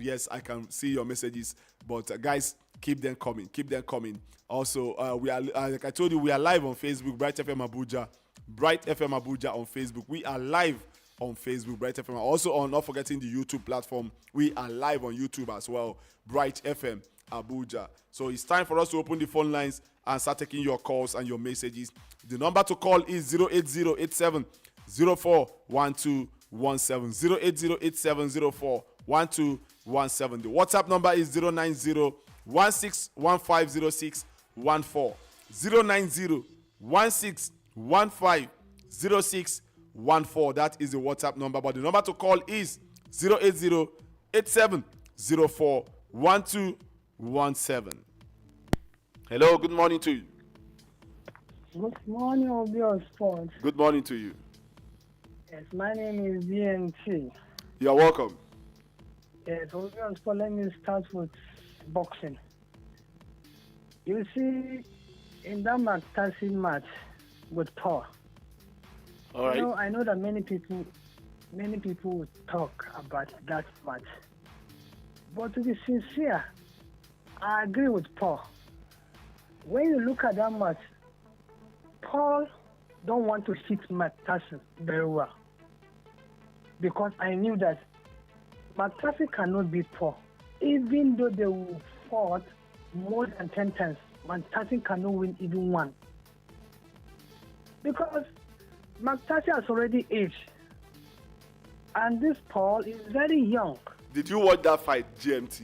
Yes, I can see your messages, but guys, keep them coming. Keep them coming. Also, we are, like I told you, we are live on Facebook, Bright FM Abuja. Bright FM Abuja on Facebook. We are live on Facebook, Bright FM. Also on, not forgetting the YouTube platform, we are live on YouTube as well, Bright FM Abuja. So it's time for us to open the phone lines and start taking your calls and your messages. The number to call is 08087 041217. 08087041217. The WhatsApp number is 090 16150614. 090-1615-0614. That is the WhatsApp number. But the number to call is 080-8704-1217. Hello, good morning to you.
Good morning, Obio Sports.
Good morning to you.
Yes, my name is DNT.
You're welcome.
Yes, Obio Sports, let me start with boxing. You see, in that McTassy match with Paul,
All right.
I know that many people will talk about that match. But to be sincere, I agree with Paul. When you look at that match, Paul don't want to hit McTassy very well. Because I knew that McTassy cannot beat Paul. Even though they will fought more than 10 times, McTassy cannot win even one. Because McTassy has already aged. And this Paul is very young.
Did you watch that fight, GMT?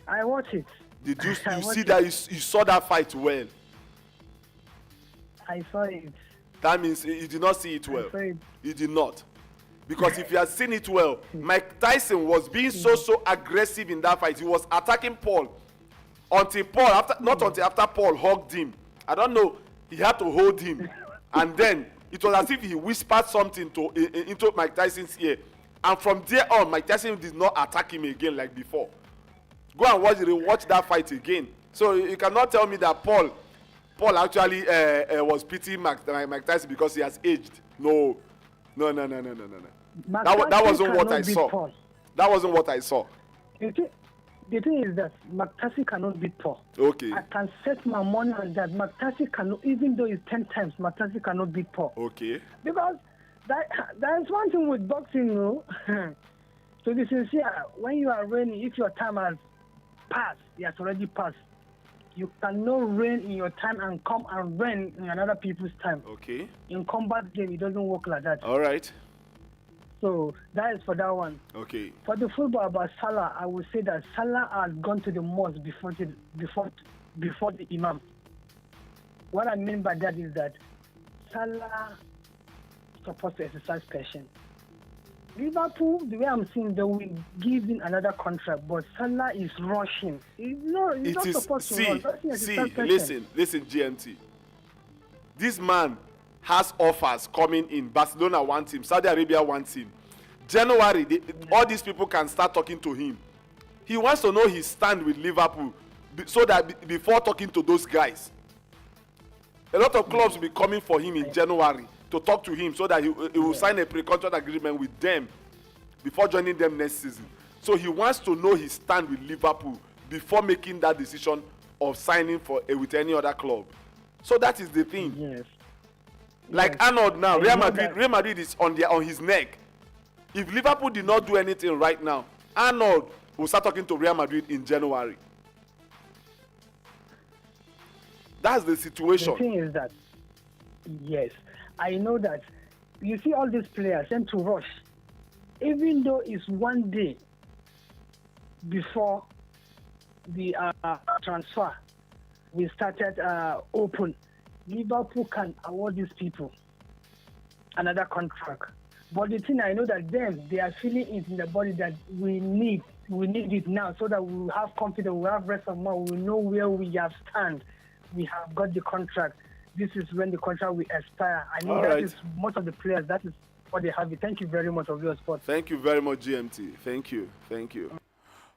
I watch it.
Did you see that you saw that fight well?
I saw it.
That means you did not see it well.
I saw it.
You did not. Because if you had seen it well, Mike Tyson was being so aggressive in that fight. He was attacking Paul until after Paul hugged him. I don't know. He had to hold him, and then it was as if he whispered something into Mike Tyson's ear. And from there on, Mike Tyson did not attack him again like before. Go and watch that fight again. So you cannot tell me that Paul actually was pitying Mike Tyson because he has aged. No. That wasn't what I saw.
Paul.
That wasn't what I saw.
The thing is that McTassy cannot beat Paul.
Okay.
I can set my money on that. McTassy cannot, even though it's 10 times, McTassy cannot beat Paul.
Okay.
Because there is one thing with boxing, to be sincere, when you are reigning, if your time has passed, it has already passed. You cannot reign in your time and come and reign in another people's time.
Okay.
In combat game, it doesn't work like that.
All right.
So that is for that one.
Okay.
For the football about Salah, I would say that Salah has gone to the mosque before the Imam. What I mean by that is that Salah is supposed to exercise patience. Liverpool, the way I'm seeing, they will give him another contract, but Salah is rushing. He's not supposed to rush.
Listen, GMT. This man has offers coming in. Barcelona wants him. Saudi Arabia wants him. January, all these people can start talking to him. He wants to know his stand with Liverpool so that before talking to those guys. A lot of clubs will be coming for him in January to talk to him so that he will sign a pre-contract agreement with them before joining them next season. So he wants to know his stand with Liverpool before making that decision of signing with any other club. So that is the thing.
Yes.
Like yes. Arnold now, Real Madrid is on his neck. If Liverpool did not do anything right now, Arnold will start talking to Real Madrid in January. That's the situation.
The thing is that, yes, I know that you see all these players tend to rush. Even though it's one day before the transfer, we started open. Liverpool can award these people another contract. But the thing I know that they are feeling it in the body that we need it now so that we will have confidence, we will have rest of mind, we will know where we have stand. We have got the contract. this is when the contract will expire. I know
All
that
right.
is most of the players. That is what they have. Thank you very much of your support.
Thank you very much, GMT. Thank you.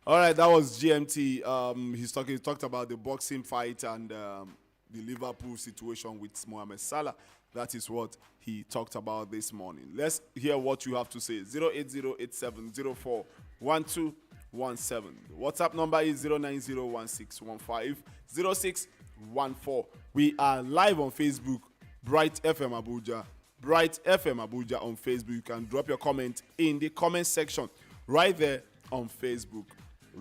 All right, that was GMT. He talked about the boxing fight and the Liverpool situation with Mohamed Salah. That is what he talked about this morning. Let's hear what you have to say. 08087041217. The WhatsApp number is 09016150614. We are live on Facebook, Bright FM Abuja. Bright FM Abuja on Facebook. You can drop your comment in the comment section right there on Facebook.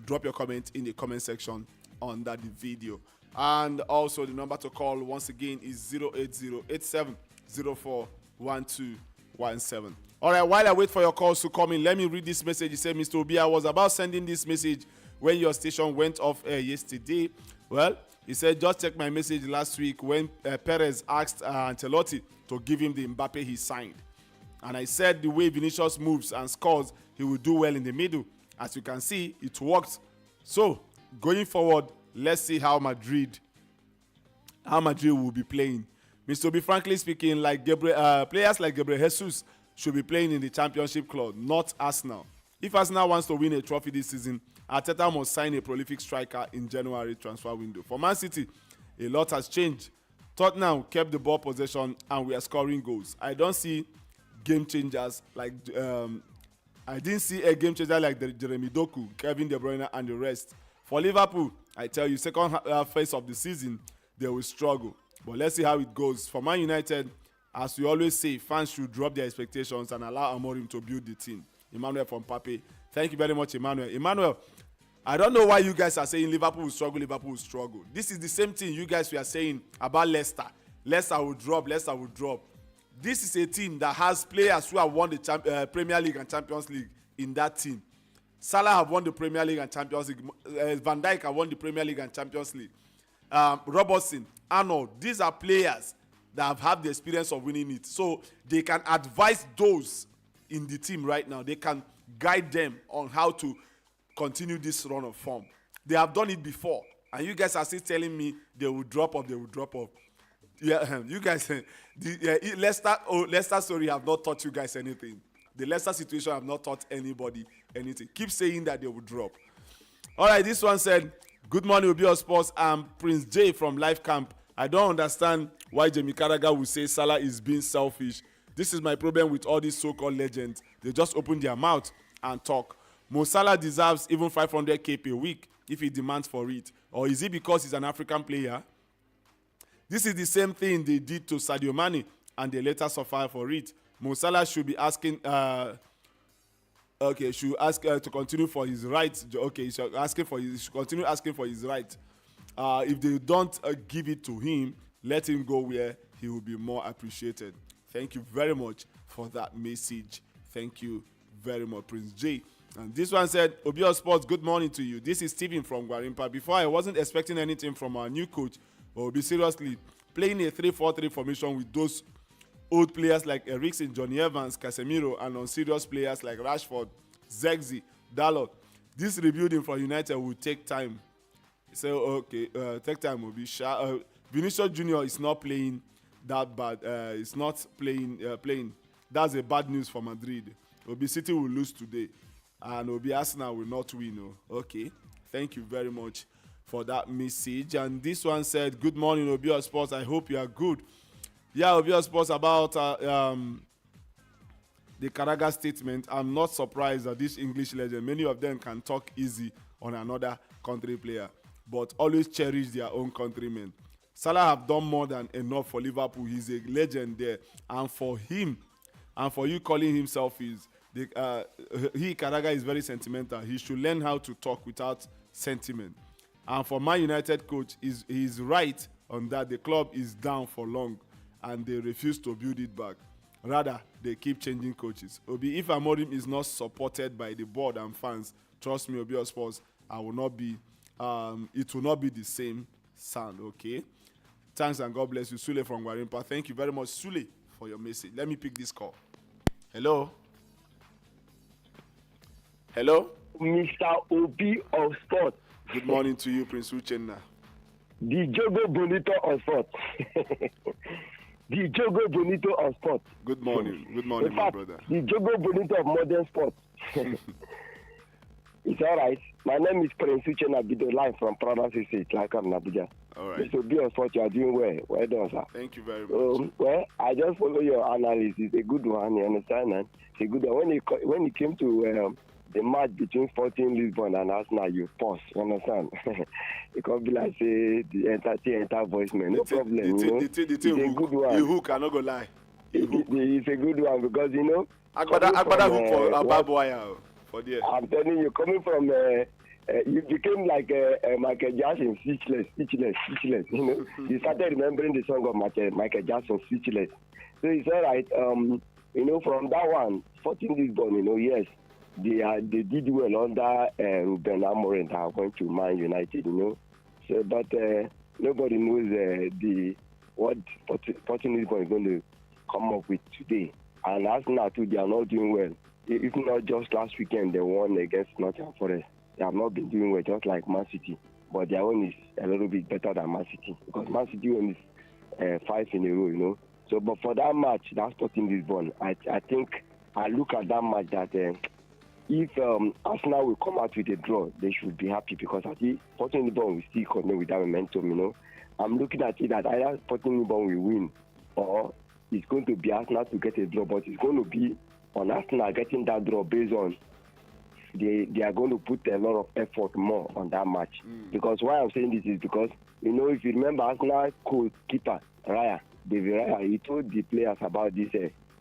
Drop your comment in the comment section under the video. And also the number to call once again is 08087041217. All right, while I wait for your calls to come in, let me read this message. He said, Mr. Obi, I was about sending this message when your station went off air yesterday. Well, he said, just check my message last week when Perez asked Ancelotti to give him the Mbappe he signed. And I said the way Vinicius moves and scores, he will do well in the middle. As you can see, it worked. So, going forward, let's see how Madrid will be playing. Mr. Obi, frankly speaking, players like Gabriel Jesus should be playing in the Championship club, not Arsenal. If Arsenal wants to win a trophy this season, Arteta must sign a prolific striker in January transfer window. For Man City, a lot has changed. Tottenham kept the ball possession and we are scoring goals. I don't see game changers like I didn't see a game changer like Jeremy Doku, Kevin De Bruyne, and the rest. For Liverpool, I tell you, second phase of the season, they will struggle. But let's see how it goes. For Man United, as we always say, fans should drop their expectations and allow Amorim to build the team. Emmanuel from Pape. Thank you very much, Emmanuel. Emmanuel, I don't know why you guys are saying Liverpool will struggle. This is the same thing you guys were saying about Leicester. Leicester will drop. This is a team that has players who have won the Premier League and Champions League in that team. Salah have won the Premier League and Champions League. Van Dijk have won the Premier League and Champions League. Robertson, Arnold, these are players that have had the experience of winning it. So they can advise those in the team right now. They can guide them on how to continue this run of form. They have done it before. And you guys are still telling me they will drop off. Yeah, you guys, Leicester story have not taught you guys anything. The Leicester situation have not taught anybody anything. Keep saying that they will drop. All right, this one said, good morning, Obi Sports. I'm Prince J from Life Camp. I don't understand why Jamie Carragher will say Salah is being selfish. This is my problem with all these so-called legends. They just open their mouth and talk. Mo Salah deserves even 500k per week if he demands for it. Or is it because he's an African player? This is the same thing they did to Sadio Mane and they later suffered for it. Mo Salah should be asking, should ask to continue for his right. Okay, he should continue asking for his right. If they don't give it to him, let him go where he will be more appreciated. Thank you very much for that message. Thank you very much, Prince J. And this one said, Obi Sports, good morning to you. This is Stephen from Guarimpa. Before, I wasn't expecting anything from our new coach. Obi, seriously, playing a 3-4-3 formation with those old players like Eriksen, Johnny Evans, Casemiro, and unserious players like Rashford, Zexi, Dalot. This rebuilding for United will take time. So, okay, take time, Obi. Vinicius Junior is not playing that bad. It's not playing. That's a bad news for Madrid. Obi City will lose today. And Obi Arsenal will not win. Oh. Okay. Thank you very much for that message. And this one said, good morning, Obi Sports. I hope you are good. Yeah, Obi Sports, about the Carragher statement. I'm not surprised that this English legend, many of them can talk easy on another country player, but always cherish their own countrymen. Salah have done more than enough for Liverpool. He's a legend there. And for him, and for you calling him selfish, Carragher is very sentimental. He should learn how to talk without sentiment. And for Man United coach, he's right on that. The club is down for long and they refuse to build it back. Rather, they keep changing coaches. Obi, if Amorim is not supported by the board and fans, trust me, Obi Sports, it will not be the same sound, okay? Thanks and God bless you. Sule from Guarimpa. Thank you very much, Sule, for your message. Let me pick this call. Hello?
Mr. Obi of Sport.
Good morning to you, Prince Uchenna.
the Jogo Bonito of sport. The Jogo Bonito of sport.
Good morning. Good morning,
In
my
fact,
brother.
the Jogo Bonito of modern sport. It's all right. My name is Prince Uche Nabido, live from Province State, like I'm in Abuja.
All right.
Mr. B on sport, you are doing well. Well done, sir.
Thank you very much.
Well, I just follow your analysis. It's a good one, you understand? Man? It's a good one. When it came to the match between Sporting Lisbon and Arsenal, you pause, you understand? It could be like, say, the enter voicemail. No problem, you know?
The
It's a good one.
You hook, I not gonna lie.
It's a good one because, you know...
Agbada hook for a barbed wire for there.
I'm telling you, coming from... you became like Michael Jackson, speechless. You know, you started remembering the song of Michael Jackson, speechless. So it's all right. You know, from that one, Sporting Lisbon, you know, yes, they did well under Ruben Amorim that went to Man United, you know. So, but nobody knows what Sporting Lisbon is going to come up with today. And Arsenal too, they are not doing well. If not just last weekend, they won against Nottingham Forest. They have not been doing well, just like Man City. But their own is a little bit better than Man City. Because Man City own is 5 in a row, you know. So, but for that match, that's Sporting Lisbon. I think I look at that match that if Arsenal will come out with a draw, they should be happy because I think Sporting Lisbon will still continue with that momentum, you know. I'm looking at it that either Sporting Lisbon will win or it's going to be Arsenal to get a draw, but it's going to be on Arsenal getting that draw based on they are going to put a lot of effort more on that match. Because why I'm saying this is because, you know, if you remember Arsenal goalkeeper, David Raya, he told the players about this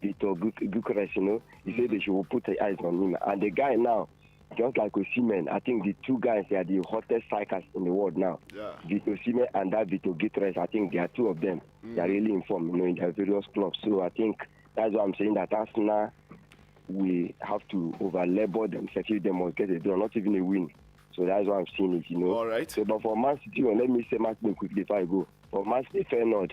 Victor Gyökeres, you know. He said they should put their eyes on him. And the guy now, just like Osimhen, I think the two guys, they are the hottest strikers in the world now.
Yeah.
Victor Osimhen and that Victor Gyökeres, I think there are two of them. They are really informed, you know, in their various clubs. So I think that's why I'm saying that Arsenal, we have to over-labor themselves if they must get a draw, not even a win. So that's why I'm seeing it, you know.
All right.
So, but for Man City, let me say my thing quickly before I go. For Man City, Feyenoord,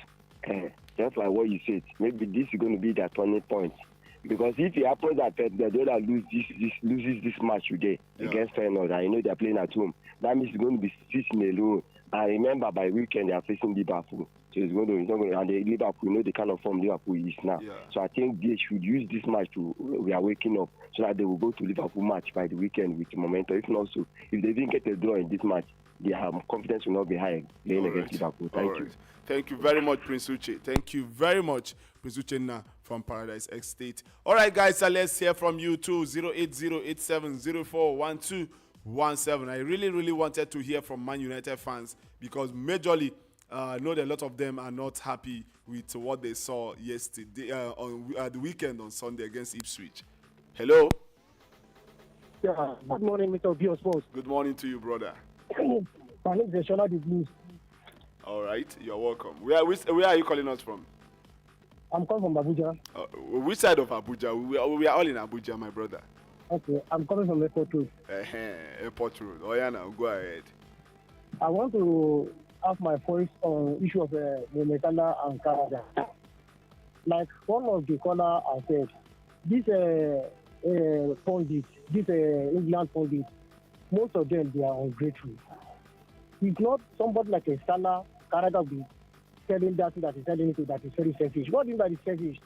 just like what you said, maybe this is going to be their turning point. Because if it happens that Guardiola loses this match today against Feyenoord, and you know they're playing at home, that means it's going to be 6 in a row. And remember, by weekend they are facing Liverpool. So it's not going to, and the Liverpool, you know the kind of form Liverpool is now. Yeah. So I think they should use this match we are waking up, so that they will go to Liverpool match by the weekend with momentum. If not so, if they didn't get a draw in this match, their confidence will not be high playing against Liverpool. Thank you.
Thank you very much, Prince Uche. Thank you very much, Prince Uche from Paradise Estate. All right, guys, so let's hear from you too. 08087041217. I really wanted to hear from Man United fans because majorly, I know that a lot of them are not happy with what they saw yesterday on the weekend on Sunday against Ipswich. Hello.
Yeah, good morning, Mr. B. Sports.
Good morning to you, brother.
My name is Shola the Blues.
All right, you're welcome. Where are you calling us from?
I'm calling from Abuja.
Which side of Abuja? We are all in Abuja, my brother.
Okay, I'm coming from Airport Road.
Airport Road. Oh yeah, now go ahead.
I want to have my voice on issue of Mometala and Canada. Like one of the caller has said, this pundit, this England pundit, most of them they are ungrateful. It's not somebody like a Salah, Canada be telling that he's telling it that is very selfish. What do you mean by the selfish?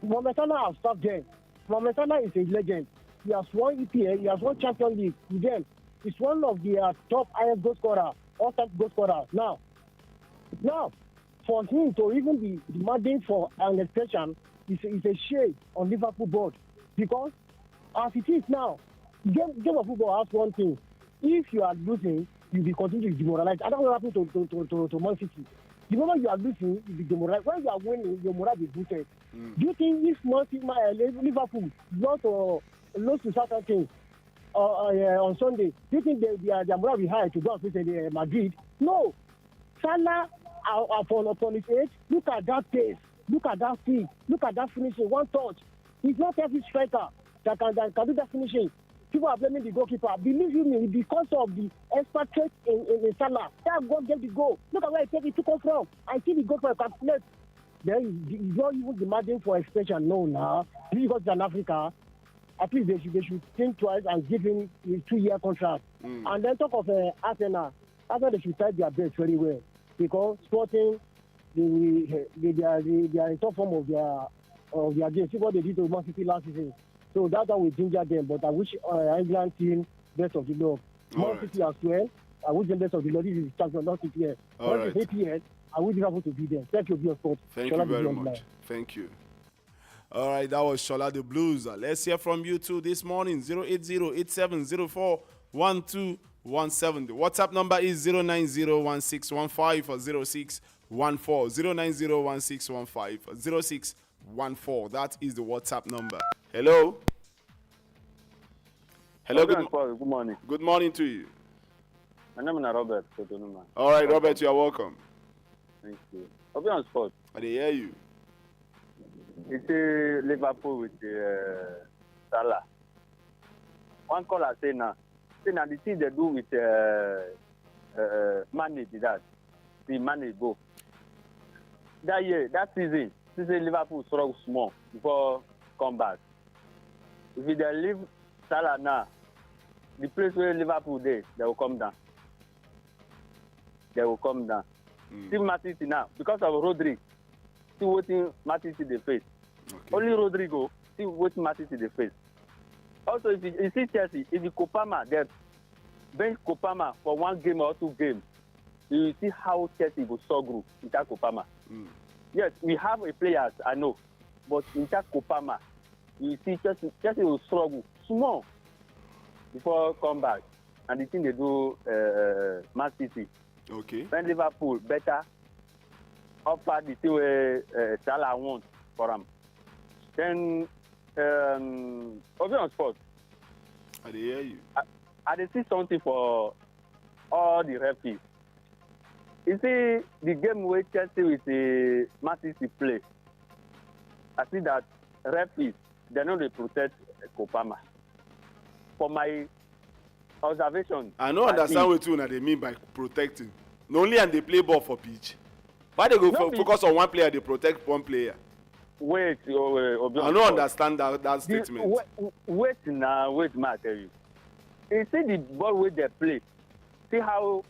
Mohamed Salah has stopped them. Mohamed Salah is a legend. He has won EPL, he has won Champions League with them. He's one of the top highest goal scorer, all-time goal scorers. Now, for him to even be demanding for an extension is a shame on Liverpool board. Because as it is now, game of football has one thing. If you are losing, you'll be continuing to demoralize. I don't know what happened to Man City. The moment you are losing, you'll be demoralized. When you are winning, your morale will be boosted. Do you think if Liverpool lost to Southampton on Sunday, do you think their morale will be high to go and face Madrid? No. Salah, upon his age, look at that pace, look at that speed, look at that finishing, one touch. He's not every striker that can do that finishing. People are blaming the goalkeeper. Believe you me, because of the expert trait in Salah, that goal get the goal. Look at where he took off from. I see the goalkeeper calculate. Then he's not even demanding for extension. No, now. Because it's in Africa, at least they should think twice and give him a 2-year contract. And then talk of Arsenal.
That's why they should try their best very well, because Sporting, they are in top form of their game. See what they did to Man City last season. So that's how we ginger them. But I wish England team best of the luck. Man City as well. I wish them best of the luck. This is champion, not EPL. Once it's APL, I wish Liverpool to beat them. Thank you, Beyond Sport.
Thank you very much. Thank you. All right, that was Shola the Blues. Let's hear from you too this morning. 080-8704-1217. The WhatsApp number is 090-1615-0614. 090-1615-0614. That is the WhatsApp number. Hello. Hello.
Good morning.
Good morning to you.
My name is Robert.
All right, Robert, you are welcome.
Thank you. I'll be on spot.
I hear you.
It's Liverpool with Salah. One caller say now the thing they do with Mane did that. The Mane go. That season Liverpool struggle small before come back. If they leave Salah now, the place where Liverpool they will come down. They will come down. See Man City now, because of Rodri, still waiting Man City the face.
Okay.
Only Rodrigo, still waiting Man City the face. Also, if you see Chelsea, if you Kopama, they bench Kopama for 1 game or 2 games, you will see how Chelsea will struggle without Kopama. Yes, we have a players, I know, but without Kopama, you see Chelsea will struggle small before come back. And the thing they do, Man City.
Okay.
When Liverpool better offer the thing Salah wants for them. Then, on sport.
I hear you.
I see something for all the referees. You see the game where Chelsea with the Man City play. I see that referees they know they protect Kopama. For my observation,
I don't understand what they mean by protecting. Not only and they play ball for pitch. Why they go focus on one player, they protect one player?
Wait,
I don't understand that statement.
Wait, ma, I tell you. You see the ball where they play. See how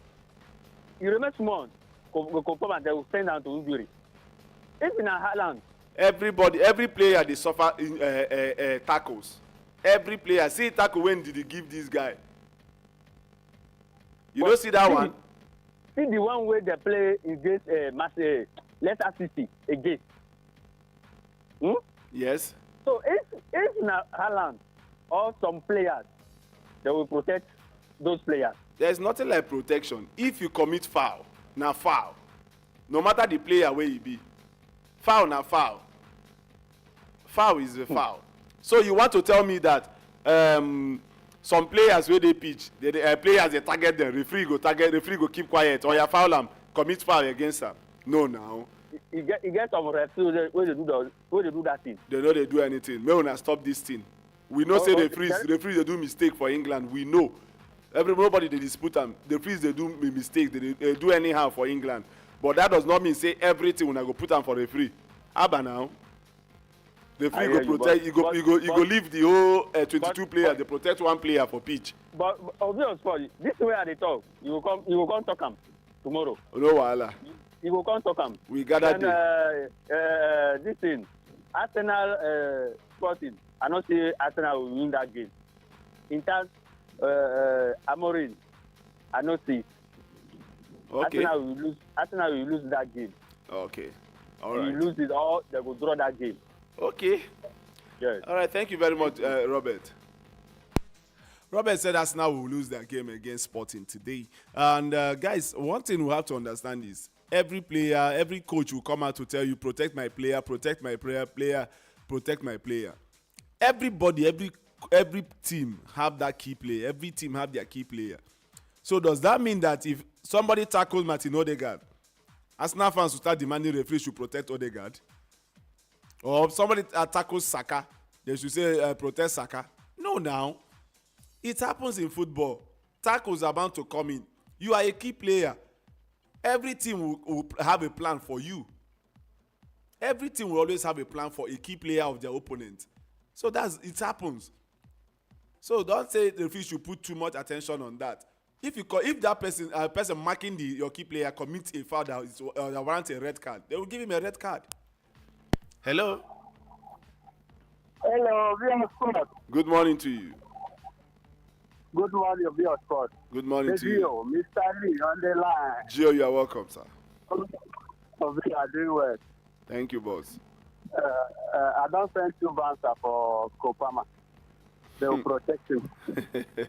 you remember small, Kopama they will send down to injury. If in a Haaland,
every player they suffer tackles. Every player, see tackle when did he give this guy? You don't see that one?
See the one where they play against Leicester City again.
Yes.
So if na Haaland or some players, they will protect those players.
There's nothing like protection. If you commit foul, na foul. No matter the player where he be. Foul na foul. Foul is a foul. So you want to tell me that some players where they pitch, players they target them, referee go keep quiet, or you foul them, commit foul against them. No, now.
You get some referees where they do that thing.
They know they do anything. May una stop this thing. We know say referees they do mistake for England. We know. Nobody they dispute them. The referees they do mistake. They do anyhow for England. But that does not mean say everything when I go put them for referee. Abba now. The free go protect. You go leave the whole 22 players. They protect one player for pitch.
But obviously, this way at the talk, you will come talk them tomorrow.
No wahala.
You will come talk them.
We gather
this thing, Arsenal Sporting. I don't see Arsenal will win that game. In terms, Amorim, I don't see.
Okay.
Arsenal will lose that game.
Okay. All right.
You lose it all, they will draw that game.
Okay.
Yes.
All right. Thank you very much, Robert. Robert said Arsenal will lose their game against Sporting today. And guys, one thing we have to understand is every player, every coach will come out to tell you, protect my player, protect my player, protect my player. Everybody, every team have that key player. Every team have their key player. So does that mean that if somebody tackles Martin Odegaard, Arsenal fans will start demanding referees should protect Odegaard? Or if somebody tackles Saka, they should say protect Saka? No, now. It happens in football. Tackles are bound to come in. You are a key player. Every team will have a plan for you. Every team will always have a plan for a key player of their opponent. So it happens. So don't say the referee should put too much attention on that. if that person marking your key player commits a foul that warrants a red card, they will give him a red card. Hello.
Hello, Vion Sport.
Good morning to you.
Good morning, Vion Sport.
Good morning to you.
Gio, Mr. Lee on the line.
Gio, you are welcome, sir.
We are doing well.
Thank you, boss.
I don't send 2 bouncer for Kopama. They will protect him.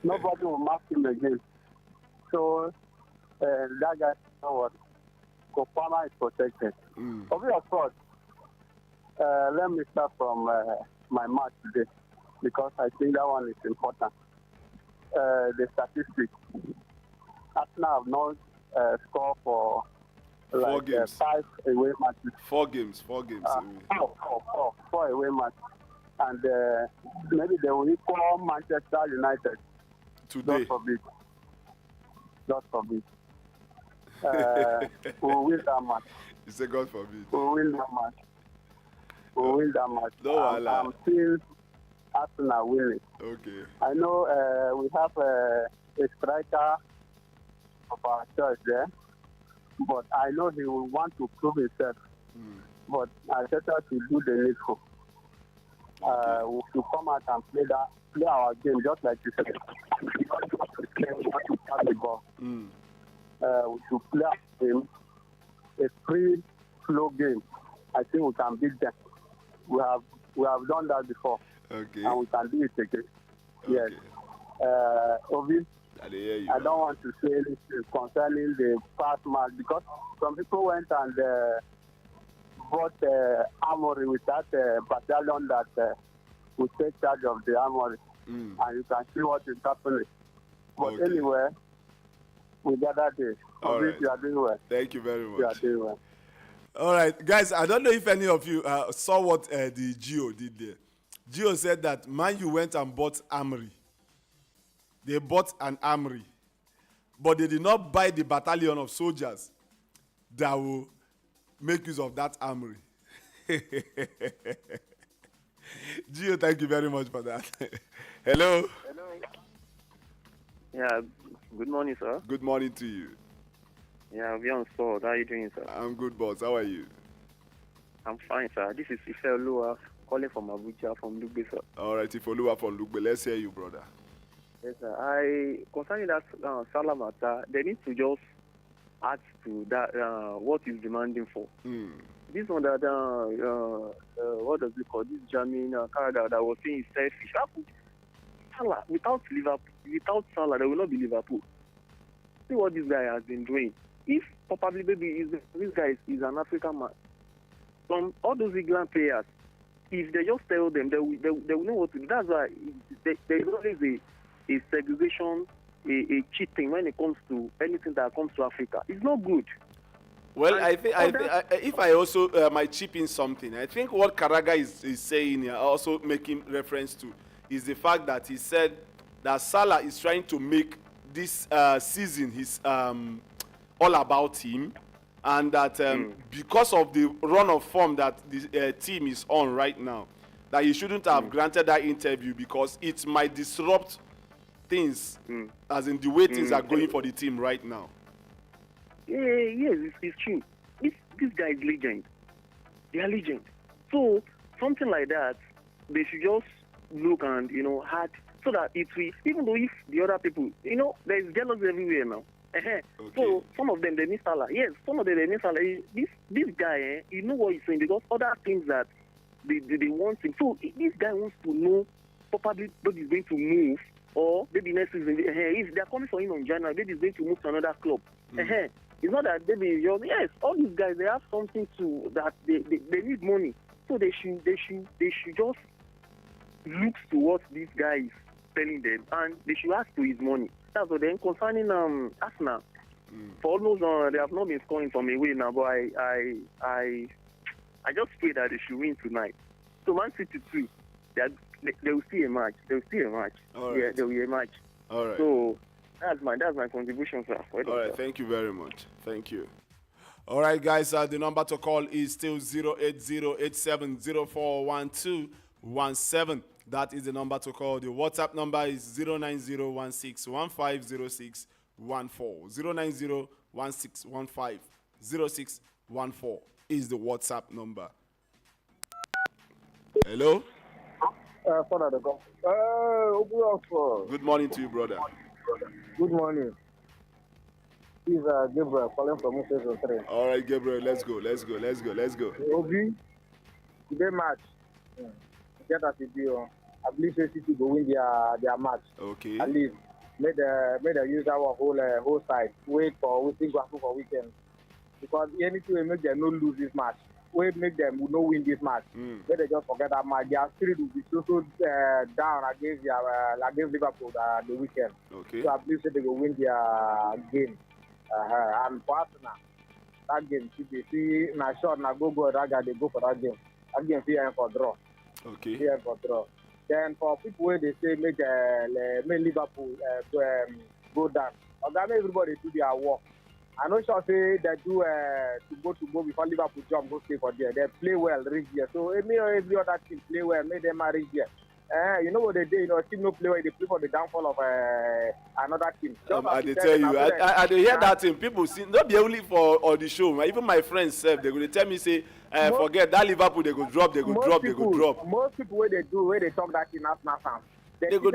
Nobody will mark him again. So that guy, you know what? Kopama is protected. Vion Sport. Let me start from my match today because I think that one is important. The statistics. Arsenal have not scored for like 5 away matches.
4 games. 4 games.
Four away matches. And maybe they will equal Manchester United.
Today.
God forbid. We'll win that match.
You say God forbid.
We'll win that match.
No,
I'm still Arsenal winning.
Okay.
I know we have a striker of our choice there, but I know he will want to prove himself. But Arteta to do the needful. We should come out and play our game just like you said. We want to pass the ball. We should play our game, a free flow game. I think we can beat them. We have done that before.
Okay.
And we can do it again.
Okay.
Yes. Ovi, I don't want to say anything concerning the past match because some people went and bought Armory with that battalion that will take charge of the Armory. And you can see what is happening. But anyway, we gather this. Ovi,
Right.
you are doing well.
Thank you very
You are
much.
doing well.
All right, guys, I don't know if any of you saw what the Gio did there. Gio said that Man U went and bought Armory. They bought an Armory. But they did not buy the battalion of soldiers that will make use of that Armory. Gio, thank you very much for that. Hello.
Yeah, good morning, sir.
Good morning to you.
Yeah, we on Sport. How are you doing, sir?
I'm good, boss. How are you?
I'm fine, sir. This is Ife Lua calling from Abuja, from Lugbe, sir.
All right, if Oluwa from Lugbe, let's hear you, brother.
Yes, sir. Concerning that Salah matter, they need to just add to that what is demanding for. This one that, what does it call? This Jamin Canada that was saying is selfish. How could Salah, without Salah, there will not be Liverpool. See what this guy has been doing. If probably maybe this guy is an African man, from all those England players, if they just tell them, they will know what to do. That's why there is always a segregation, a cheating when it comes to anything that comes to Africa. It's not good.
Well, I think if I also might chip in something, I think what Karaga is saying here, also making reference to, is the fact that he said that Salah is trying to make this season his all about him, and that because of the run of form that the team is on right now, that he shouldn't have granted that interview because it might disrupt things, as in the way things are going for the team right now.
Yes, it's true. This guy is legend. They are legend. So something like that, they should just look and hard so that it will. Even though if the other people, there is jealousy everywhere now. Okay. So some of them they miss Salah. Yes, some of them they miss Salah. This guy, you know what he's saying because other things that they want him. So this guy wants to know probably what he's going to move, or maybe next season. If they're coming for him on January, maybe he's going to move to another club. It's not that maybe yes, all these guys they have something to that they need money, so they should just look to what this guy is telling them, and they should ask to his money. That's what. Then concerning Arsenal, for almost they have not been scoring from away now, but I just pray that they should win tonight. So Man City too, they will see a match. They will see a match.
Right.
Yeah, there will be a match.
All right.
So that's my contribution, sir.
All right, thank you very much. Thank you. All right, guys, the number to call is still 08087041217. That is the number to call. The WhatsApp number is 090161506 090-1615-0614 is the WhatsApp number. Hello?
Father, the God.
Good morning to you, brother.
Good morning. This is Gabriel calling from Moses 3.
All right, Gabriel, let's go.
Obi, today match. Get as it be. I believe City will win their match.
Okay.
At least made the use our whole side. Wait for weekend. Because anything will make them not lose this match. Make them will not win this match. Let they just forget that match. Their spirit will be so down against Liverpool the weekend.
Okay.
So I believe they will win their game. And for Arsenal, that game should be see na shot na go that guy they go for that game. That game fear for draw.
Okay.
Fear for draw. Then for people where they say make Liverpool go down. Okay, everybody do their work. I know sure say they do to go before Liverpool jump go stay for there. They play well, reach there. So every other team play well, make them reach there. You know what they do? Team no play well, they play for the downfall of another team.
I tell you, I hear that thing. People see not be only for the show. Even my friends say they go tell me say, forget that Liverpool they go drop.
Most people where they talk that in Arsenal fans.
They go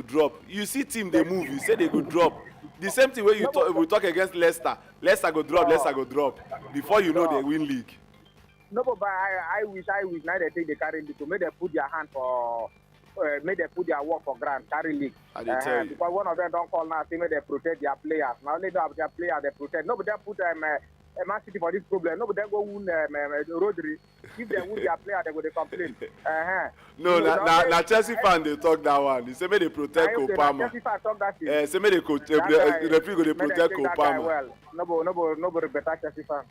drop. You see team they move. You say they go drop. The same thing when we talk against Leicester. Leicester go drop. Before you know they win league.
No, but I wish now they take the carry league to make them put their hand for make them put their work for ground carry league.
I tell you.
Because one of them don't call now say make they protect their players. Now only their players they protect. No, but they put Man City for this problem. No, but they go win Rodri. If they win their player, they go they complain.
No, na Chelsea fan they talk that one. They say make they protect Kopama.
Chelsea fan talk that thing.
Say make the referee go they protect Kopama.
Well, nobody better Chelsea fan.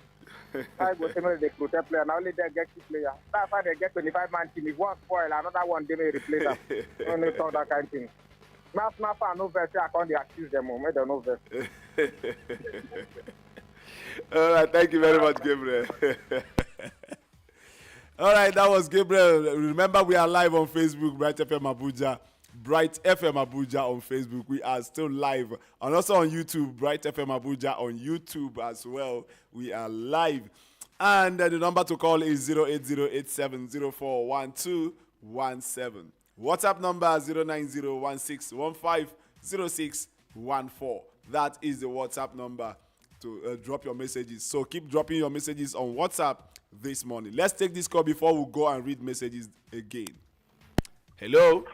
I go say make they protect player. Now only they get key player. That's why they get 25-man team. If one spoil, another one they may replace them. Only talk that kind of thing. Now fan no verse. I can't accuse them. Make them no verse.
All right, thank you very much, Gabriel. All right, that was Gabriel. Remember, we are live on Facebook, Bright FM Abuja. Bright FM Abuja on Facebook. We are still live. And also on YouTube, Bright FM Abuja on YouTube as well. We are live. And the number to call is 08087041217. WhatsApp number 09016150614. That is the WhatsApp number to drop your messages. So keep dropping your messages on WhatsApp this morning. Let's take this call before we go and read messages again. Hello.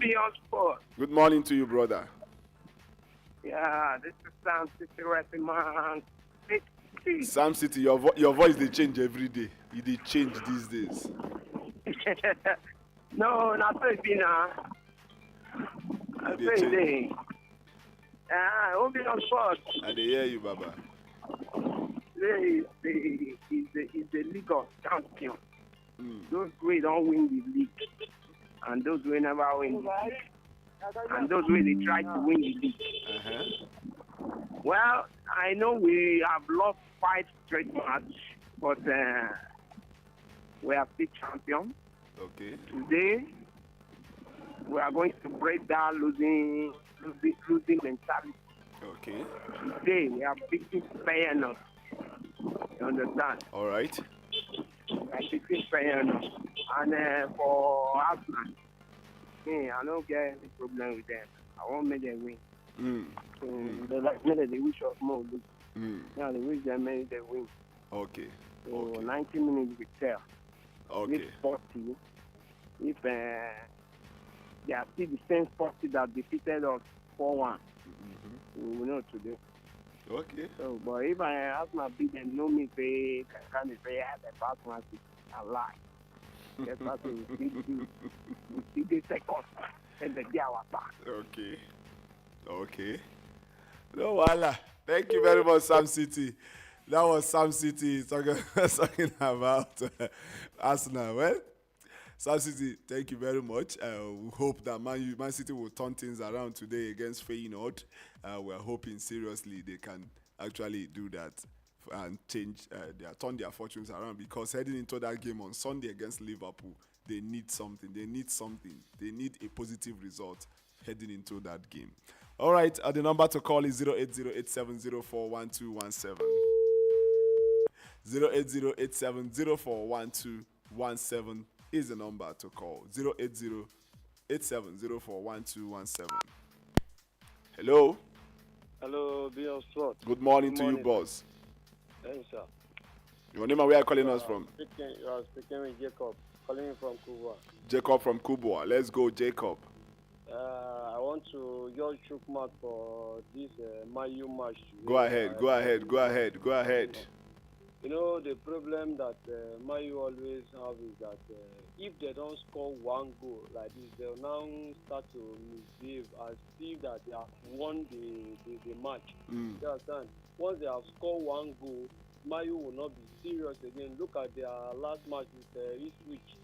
Beyond Sport.
Good morning to you, brother.
Yeah, this is Sam City rapping man.
Sam City, your voice they change every day. They change these days.
No, not Filipina. They Beyond Sport.
I hear you, Baba.
Is the league of champions. Those who don't win the league, and those who never win the league, and those who they try to win the league. Well, I know we have lost 5 straight matches, but we are still champions.
Okay.
Today, we are going to break down losing mentality.
Okay.
Today, we are beating Feyenoord. You understand?
All right.
We are beating Feyenoord. And for Arsenal, I don't get any problem with them. I won't make them win. So they wish us more. Now they wish them made they win.
Okay.
So 90 minutes will tell.
Okay.
If 40, if they are still the same 40 that defeated us 4-1, we will know today.
Okay.
So, but if I ask my beat them, no me say, can they say, the past one is a lie. That's what we see the second and the day our back.
Okay. No, voila. Thank you very much, Sam City. That was Sam City talking about Arsenal. Well, Sam City, thank you very much. We hope that Man City will turn things around today against Feyenoord. We're hoping seriously they can actually do that and turn their fortunes around, because heading into that game on Sunday against Liverpool, they need something. They need a positive result heading into that game. All right, the number to call is 08087041217. 08087041217 is the number to call. 08087041217. Hello.
Hello, Beyond Sport.
Good morning to you, boss.
Thanks, sir.
Your name and where are you calling us from?
You are speaking with Jacob, calling from Kubwa.
Jacob from Kubwa. Let's go, Jacob.
I want to just chook mouth for this Mayu match.
Go ahead.
You know, the problem that Mayu always have is that if they don't score one goal like this, they'll now start to misbehave as if that they have won the match. You understand? Once they have scored one goal, Mayu will not be serious again. Look at their last match with Ipswich.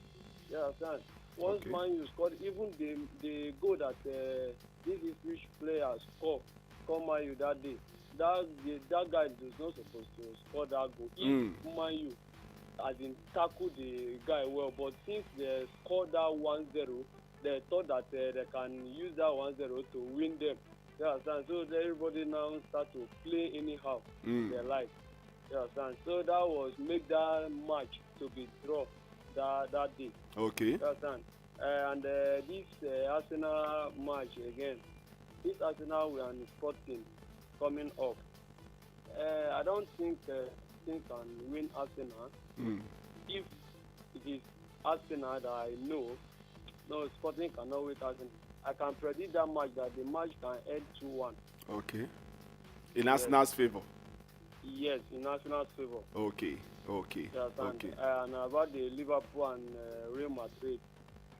You understand? Once Mayu scored, even the goal that this Ipswich player scored Mayu that day, that guy is not supposed to score that goal. If Mayu has been tackled the guy well, but since they scored that 1-0, they thought that they can use that 1-0 to win them. You understand? So everybody now start to play anyhow they like. You understand? So that was make that match to be draw that day.
Okay.
You understand? And this Arsenal match again, this Arsenal and Sporting coming up. I don't think can win Arsenal. If it is Arsenal that I know, no, Sporting cannot win Arsenal. I can predict that match that the match can end 2-1.
Okay. In Arsenal's favor.
Yes, in Arsenal's favor.
Okay.
Yes, and about the Liverpool and Real Madrid,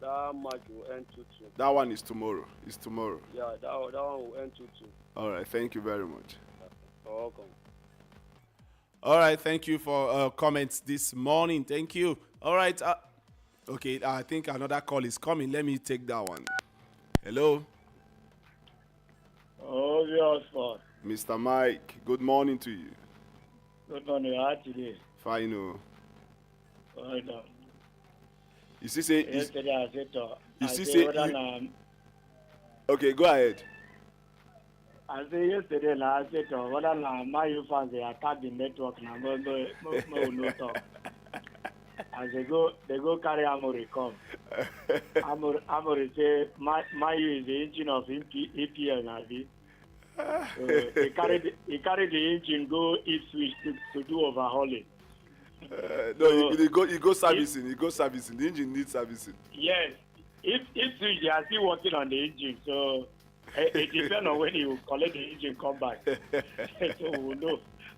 that match will end 2-2.
That one is tomorrow. It's tomorrow.
Yeah, that one will end 2-2.
All right. Thank you very much.
You're welcome.
All right. Thank you for comments this morning. Thank you. All right. Okay. I think another call is coming. Let me take that one. Hello.
Oh, yes, Sport.
Mr. Mike. Good morning to you.
Good morning. How are you today?
Fine.
Well done.
You see, say.
Yesterday I said
okay, go ahead.
I said yesterday I said whether my fans they attack the network now, no talk. As they go carry Amory come. Amory say my is the engine of EPL now. So he carried the engine go Ipswich to do overhauling.
No, he go servicing. He go servicing. The engine needs servicing.
Yes, if they are still working on the engine, so it depends on when you collect the engine come back. So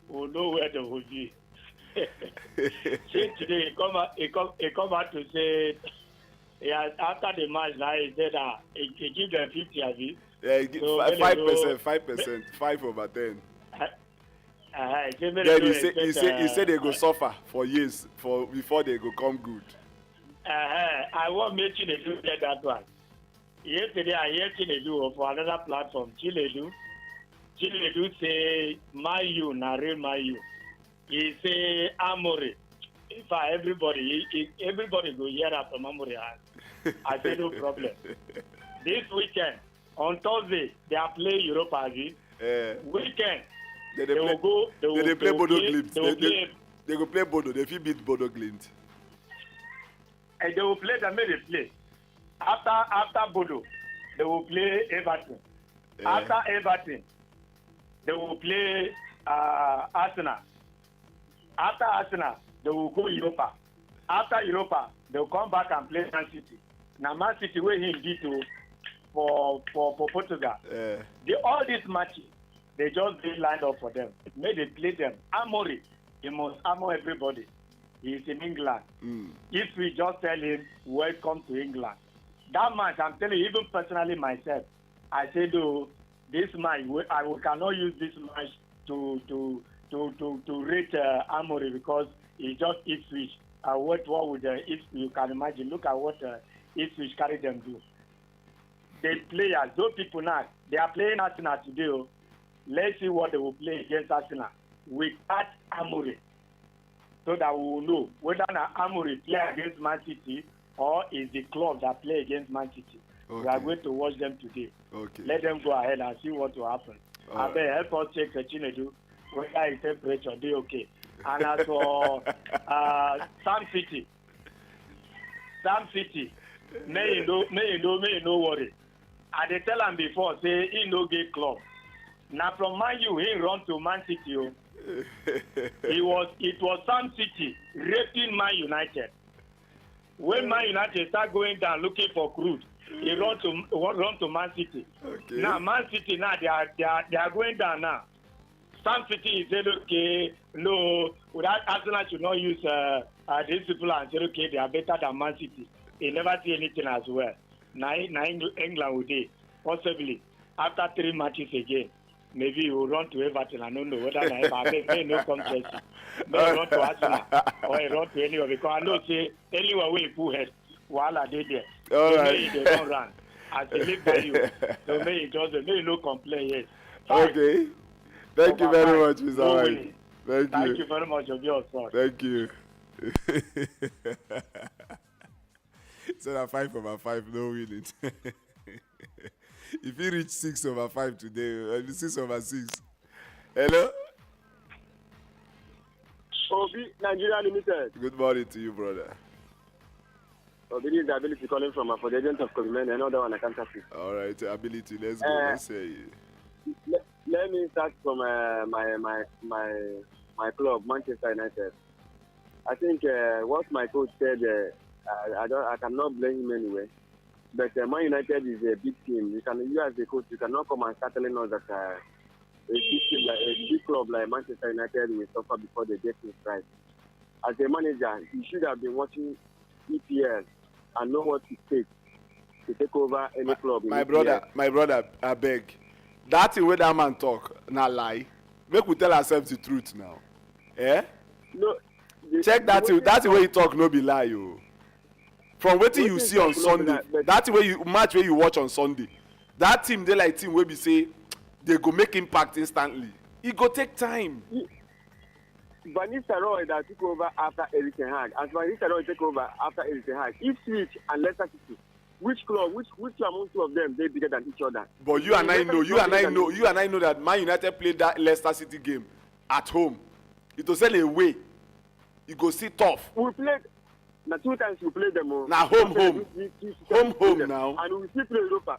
we'll know where they will be. See, today he come out to say, after the match now he said he give them 50 of it.
Yeah, so 5%, 5/10. Then he said they go suffer for years before they go come good.
I want me to get that one. Yesterday I hear Chinedu for another platform. Chinedu say Mayu na real Mayu. He say Amore. In fact, everybody go hear that from Amore. I say no problem. This weekend on Thursday they are playing Europa League. Weekend. They will play
Bodo Glimt. They go play Bodo. They will beat Bodo Glimt.
And they will play the way they play. After Bodo, they will play Everton. After Everton, they will play Arsenal. After Arsenal, they will go Europa. After Europa, they will come back and play Man City. Now Man City where he did to for Portugal. All these matches, they just be lined up for them. May they play them. Amory, he must armor everybody. He is in England. If we just tell him, welcome to England. That match, I'm telling you, even personally myself, I said, this match, I cannot use this match to rate Amory because he just Ipswich. What would if you can imagine? Look at what Ipswich carry them do. The players, those people now, they are playing Arsenal today. Let's see what they will play against Arsenal without Amory, so that we will know whether Amory play against Man City or is the club that play against Man City.
Okay.
We are going to watch them today.
Okay.
Let them go ahead and see what will happen.
All
Abeg help us check Chinedu whether his temperature dey okay. And as for Sam City, may you no worry. I dey tell am before say he no get club. Na from Man U he run to Man City o. It was Sam City raping Man United. When Man United start going down looking for crude, he run to Man City.
Okay.
Now Man City now they are going down now. Sam City said okay, no, that Arsenal should not use these people and say okay they are better than Man City. They never see anything as well. Now England will do possibly after 3 matches again. Maybe he will run to Everton. I don't know whether Everton may not come Chelsea. May run to Arsenal or he run to anywhere because I know say anywhere where he put head, while I did there.
All
so
right.
They don't run. As they live by you, so may he no complain yet.
Okay. Thank you very much, Mr. White.
Thank you very much of your support.
Thank you. So that 5/5, no winning. If he reach 6/5 today, I'll be 6/6. Hello?
Obi, Nigeria Limited.
Good morning to you, brother.
Obi is the ability calling from for the agent of Coleman. Another one I can't see.
All right, ability. Let's go. Let's say.
Let me start from my club, Manchester United. I think what my coach said, I cannot blame him anyway. But Man United is a big team. You as a coach, you cannot come and start telling us that a big team, like a big club like Manchester United will suffer before they get things right. As a manager, you should have been watching EPL and know what it takes to take over any club.
My brother, I beg. That thing where that man talk, not lie. Make we tell ourselves the truth now. Eh?
No.
Check that thing. That's the way you talk, no be lie, yo. From wetin you see on Sunday, that way you match where you watch on Sunday, that team dey like team wey be say they go make impact instantly. E go take time.
Van Nistelrooy that took over after Erik ten Hag. As Van Nistelrooy take over after Erik ten Hag, Ipswich and Leicester City, which among two of them they bigger than each other?
But you and I know that Man United played that Leicester City game at home. It was sell away. You go see tough.
We played. Now 2 times we play them.
Now home now.
And we still play Europa.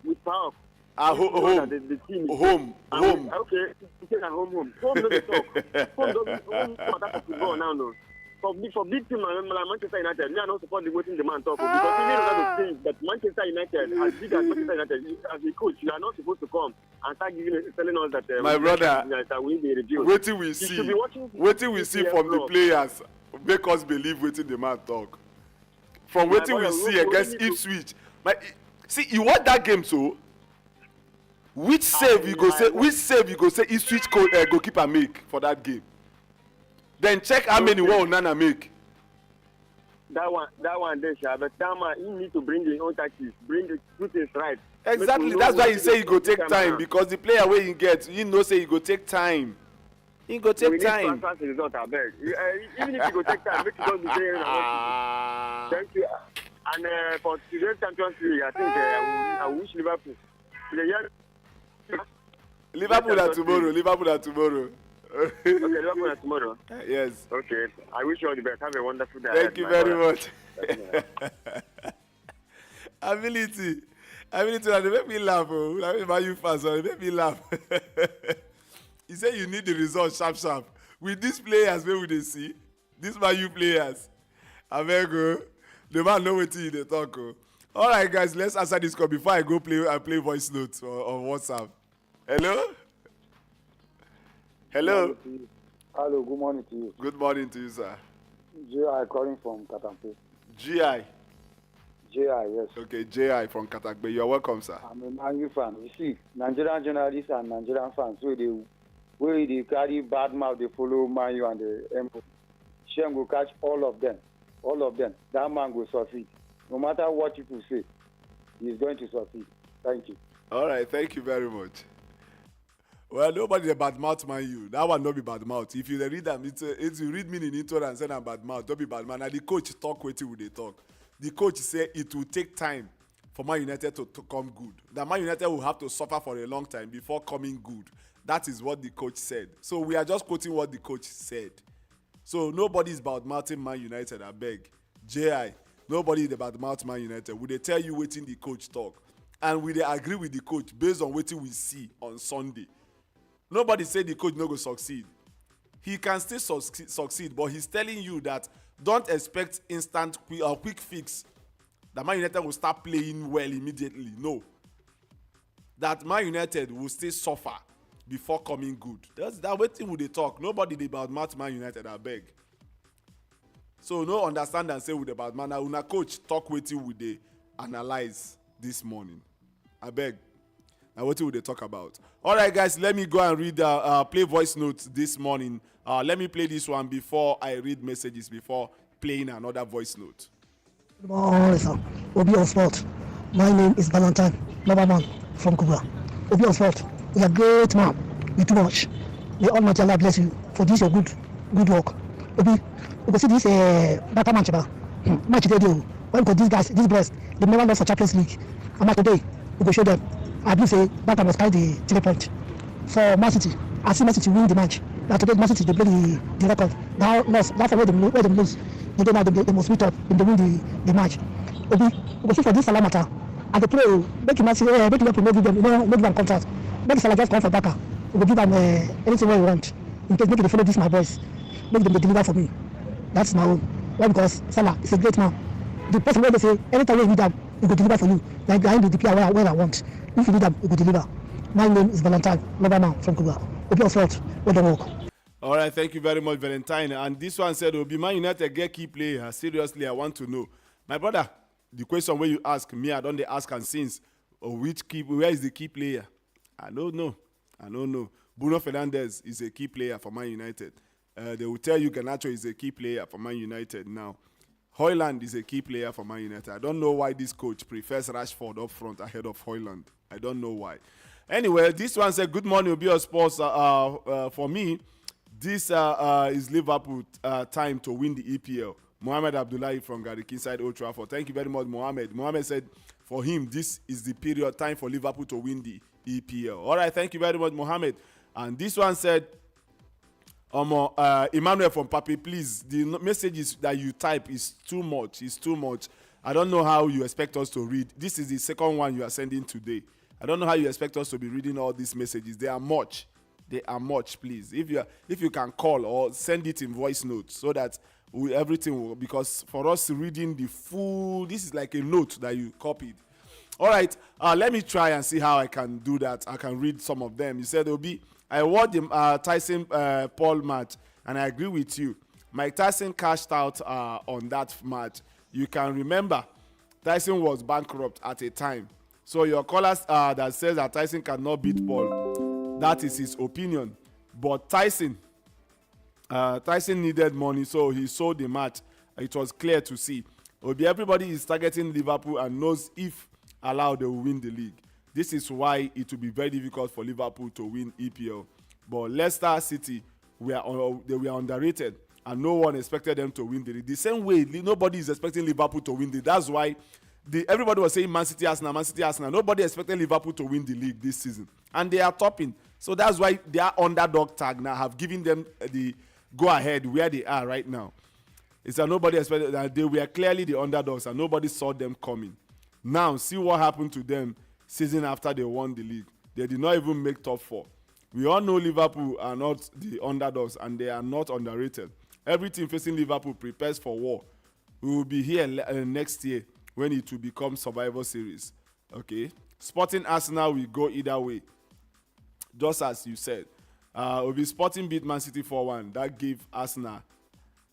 With power.
Home.
Okay, home. Home doesn't talk. Home doesn't talk football now. No. For big team like Manchester United, we are not supposed to waiting the man talk because we know that Manchester United, as big as Manchester United, as a coach, you are not supposed to come and start telling us that
my brother,
that we be reduced.
Waiting we see from the players. Make us believe wetin the man talk. From wetin we see against Ipswich. See, you watch that game so. Which save you go say Ipswich goalkeeper make for that game? Then check how many Onana make.
That one there, but that man he need to bring his own tactics, put things right.
Exactly, that's why he say he go take time because the player wey he get, he know say he go take time. He go take time.
Even if you go take time, make it just be there. Thank you. And for today's Champions League, I think I wish Liverpool.
Liverpool are tomorrow.
Okay, Liverpool are tomorrow.
Yes.
Okay. I wish you all the best. Have a wonderful day.
Thank you very much. Ability, they make me laugh. That make you fast. They make me laugh. He said you need the result sharp. With these players, where would they see? These Man U players. The man know what they talk. All right, guys, let's answer this call before I go play voice notes on WhatsApp. Hello?
Hello, good morning to you.
Good morning to you, sir.
J.I. calling from Katampe.
G.I.?
J.I., yes.
Okay, J.I. from Katampe. You're welcome, sir.
I'm a Man U fan. You see, Nigerian journalists and Nigerian fans, where they carry bad mouth, they follow Man U and the Emperor. Shem will catch all of them. That man will succeed. No matter what people say, he's going to succeed. Thank you.
All right, thank you very much. Well, nobody dey bad mouth man you. That one no be bad mouth. If you dey read am, it's you read meaning into and say na bad mouth, don't be bad man. Na the coach talk wetin we dey talk. The coach say it will take time for Man United to come good. That Man United will have to suffer for a long time before coming good. That is what the coach said. So we are just quoting what the coach said. So nobody is bad mouthing Man United, I beg. JI, nobody is bad mouth Man United. We dey tell you wetin the coach talk. And we dey agree with the coach based on wetin we see on Sunday. Nobody say the coach no go succeed. He can still succeed, but he's telling you that don't expect instant quick fix. That Man United will start playing well immediately. No. That Man United will still suffer before coming good. That's that wetin we dey talk. Nobody dey bad mouth Man United, I beg. So no understand and say we dey bad man. Now una coach talk wetin we dey analyze this morning. I beg. Now what will they talk about? All right, guys, let me go and read play voice notes this morning. Let me play this one before I read messages, before playing another voice note.
Good morning, sir. Obi on Sport. My name is Valentine, Loverman from Cuba. Obi on Sport. You're a great man. You too much. May Almighty Allah bless you for this your good work. Obi, we go see this better match about match today. When we these guys, these boys, they never lost for Champions League. And match today, we go show them. I do say that must carry the 3 point for Man City. I see Man City win the match. Now today Man City they play the record. Now lost. That's where they lose. They must meet up and they win the match. Obi, we go see for this Salah matter. And the play make Man City make Liverpool no give them make them contract. Make Salah just come for Barca. We go give them anything we want. In case make they follow this my boys. Make them deliver for me. That's my own. Why? Because Salah is a great man. The person where they say anytime we need them, we go deliver for you. Like behind the player where I want. If you need them, we will deliver. My name is Valentine, Loverman from Cuba. Obi on Sport, well done work.
All right, thank you very much, Valentine. And this one said, Obi, Man United get key player. Seriously, I want to know. My brother, the question where you ask me, I don't ask and since, where is the key player? I don't know. Bruno Fernandes is a key player for Man United. They will tell you Garnacho is a key player for Man United now. Højlund is a key player for Man United. I don't know why this coach prefers Rashford up front ahead of Højlund. I don't know why. Anyway, this one said, good morning, Obi Sports. For me, this is Liverpool time to win the EPL. Mohamed Abdullahi from Gariki inside Old Trafford. Thank you very much, Mohamed. Mohamed said, for him, this is the period time for Liverpool to win the EPL. All right, thank you very much, Mohamed. And this one said, Emmanuel from Papi, please, the messages that you type is too much. It's too much. I don't know how you expect us to read. This is the second one you are sending today. I don't know how you expect us to be reading all these messages. They are much. Please. If you can call or send it in voice notes so that everything will, because for us reading the full, this is like a note that you copied. All right, let me try and see how I can do that. I can read some of them. You said, Obi, I watched the Tyson Paul match, and I agree with you. Mike Tyson cashed out on that match. You can remember, Tyson was bankrupt at a time. So your callers that says that Tyson cannot beat Paul, that is his opinion. But Tyson needed money, so he sold the match. It was clear to see. Obi, everybody is targeting Liverpool and knows if allowed they will win the league. This is why it will be very difficult for Liverpool to win EPL. But Leicester City, they were underrated, and no one expected them to win the league. The same way, nobody is expecting Liverpool to win the league. That's why everybody was saying Man City, Arsenal. Nobody expected Liverpool to win the league this season. And they are topping. So that's why their underdog tag now have given them the go-ahead where they are right now. It's that nobody expected that they were clearly the underdogs and nobody saw them coming. Now, see what happened to them season after they won the league. They did not even make top 4. We all know Liverpool are not the underdogs and they are not underrated. Every team facing Liverpool prepares for war. We will be here next year when it will become Survivor Series. Okay? Sporting Arsenal will go either way. Just as you said. We'll be Sporting beat Man City 4-1. That gave Arsenal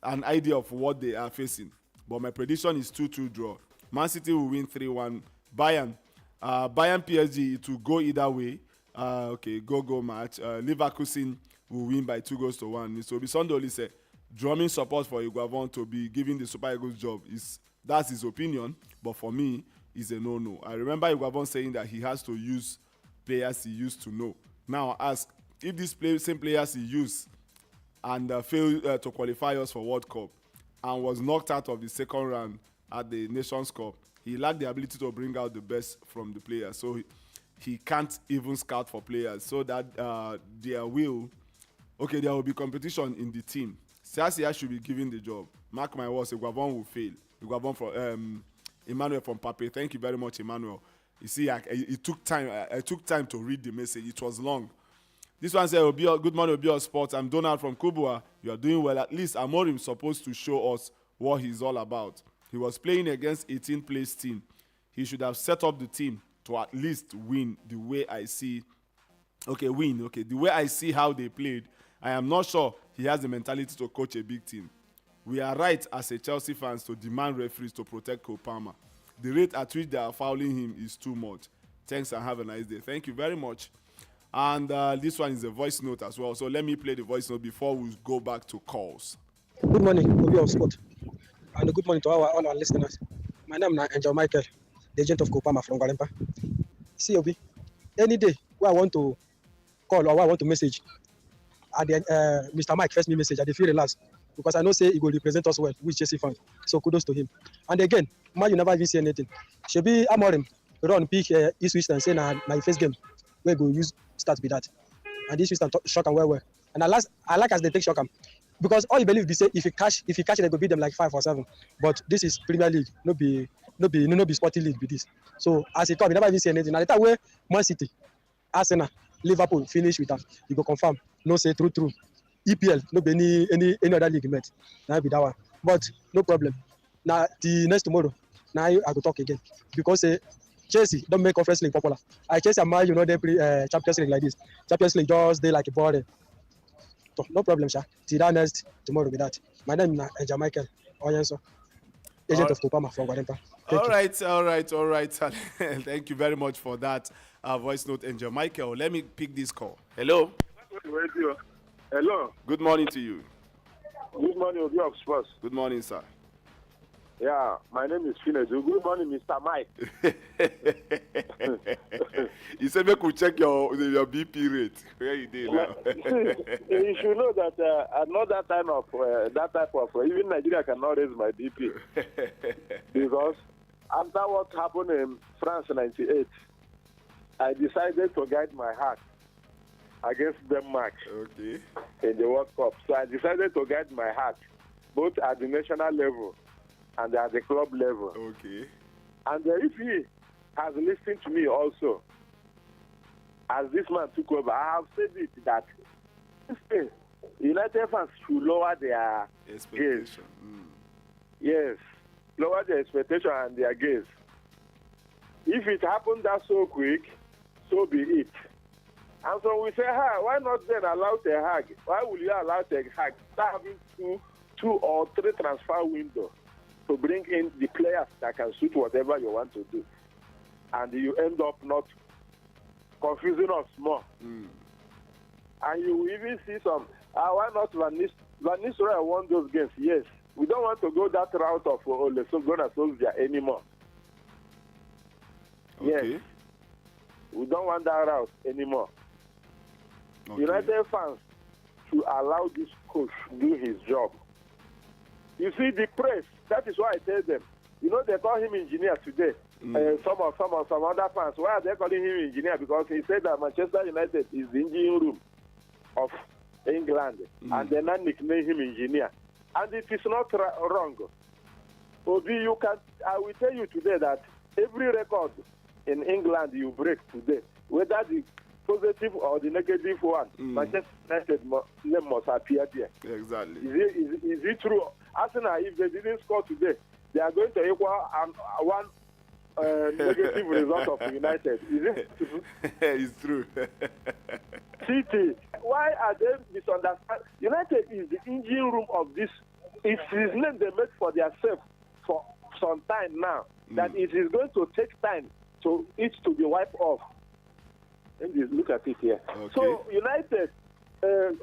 an idea of what they are facing. But my prediction is 2-2 draw. Man City will win 3-1. Bayern PSG, it will go either way. Go match. Leverkusen will win by 2-1. So Bisondoli said, drumming support for Iguavon to be giving the Super Eagles job. That's his opinion, but for me, it's a no-no. I remember Iguavon saying that he has to use players he used to know. Now ask, if these same players he used and failed to qualify us for World Cup and was knocked out of the second round at the Nations Cup, he lacked the ability to bring out the best from the players. So he can't even scout for players. So that there will be competition in the team. Siasia should be given the job. Mark my words, Iguavon will fail. Iguavon from Emmanuel from Pape. Thank you very much, Emmanuel. You see, it took time. I took time to read the message. It was long. This one said, good morning, Obi Sports. I'm Donald from Kubwa. You are doing well. At least Amorim supposed to show us what he's all about. He was playing against 18th place team. He should have set up the team to at least win the way I see. The way I see how they played. I am not sure he has the mentality to coach a big team. We are right as a Chelsea fans to demand referees to protect Cole Palmer. The rate at which they are fouling him is too much. Thanks and have a nice day. Thank you very much. And this one is a voice note as well. So let me play the voice note before we go back to calls.
Good morning, Obi of Sport. And good morning to all our listeners. My name is Angel Michael, the agent of Cole Palmer from Gwarimpa. See, Obi, any day where I want to call or where I want to message, Mr. Mike first me message, I feel relaxed because I know say he will represent us well with Chelsea fans. So kudos to him. And again, man, you never even see anything. Shebi Amorim run pick Ipswich and say my first game we go use start with that. And this Ipswich shock and well. And I like as they take shock because all you believe they say if you catch they go beat them like 5 or 7. But this is Premier League, no be Sporting League with this. So as it come, you never even see anything. And the time where Man City, Arsenal, Liverpool finish with them, you go confirm. No say true. EPL, no be any other league met. Now be that one. But no problem. Now the next tomorrow, now I go talk again. Because Chelsea don't make Conference League popular. Chelsea and Man, they play Champions League like this. Champions League just they like a boring. So, no problem, sir. Till that next tomorrow with that. My name is Angel Michael Oyenso, agent of Cole Palmer from Gwarimpa.
All right. Thank you very much for that voice note, Angel Michael. Let me pick this call. Hello.
Hello.
Good morning to you.
Good morning, Obi of Sports.
Good morning, sir.
Yeah, my name is Finezu. Good morning, Mr. Mike.
You said we could check your BP rate. Where you did now?
You should know that at not that type of even Nigeria cannot raise my BP because after what happened in France '98, I decided to guide my heart against Denmark in the World Cup. So I decided to guide my heart both at the national level and at the club level.
Okay.
And if he has listened to me also, as this man took over, I have said it that United fans should lower their gaze. Yes, lower their expectation and their gaze. If it happened that so quick, so be it. And so we say, why not then allow the Hag? Why will you allow the Hag start having two or three transfer windows to bring in the players that can suit whatever you want to do? And you end up not confusing us more. And you will even see some, why not Van Nistelrooy won those games? Yes. We don't want to go that route of Ole Gunnar Solskjaer anymore.
Okay.
Yes. We don't want that route anymore. Okay. United fans should allow this coach do his job. You see, the press, that is why I tell them, they call him engineer today. Some other fans, why are they calling him engineer? Because he said that Manchester United is the engine room of England, and they now nickname him engineer. And it is not wrong. Obi, I will tell you today that every record in England you break today, whether the positive or the negative one, Manchester United name must appear there.
Exactly.
Is it true? Arsenal, if they didn't score today, they are going to equal one negative result of United. Is it true?
It's true.
City, why are they misunderstanding? United is the engine room of this. It's his name they made for themselves for some time now. That it is going to take time to it to be wiped off. And look at it here.
Okay.
So United,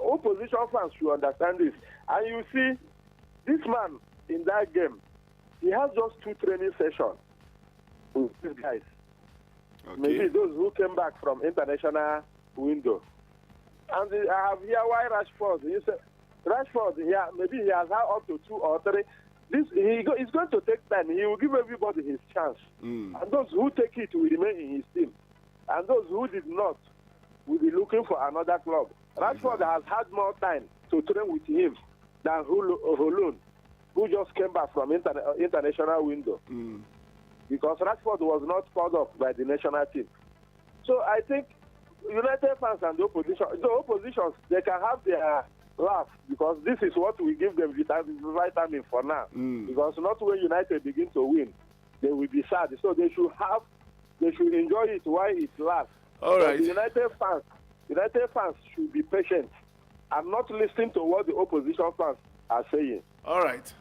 opposition fans should understand this. And you see, this man in that game, he has just 2 training sessions with these guys.
Okay.
Maybe those who came back from international window. And I have here why Rashford. You said Rashford, yeah, maybe he has had up to 2 or 3. It's going to take time. He will give everybody his chance. And those who take it will remain in his team. And those who did not will be looking for another club. Rashford has had more time to train with him than Holund, who just came back from international window. Because Rashford was not called up by the national team. So I think United fans and the oppositions, they can have their laugh because this is what we give them vitamin for now. Because not when United begin to win, they will be sad. So they should enjoy it while it lasts.
All right.
The United fans should be patient and not listen to what the opposition fans are saying.
All right.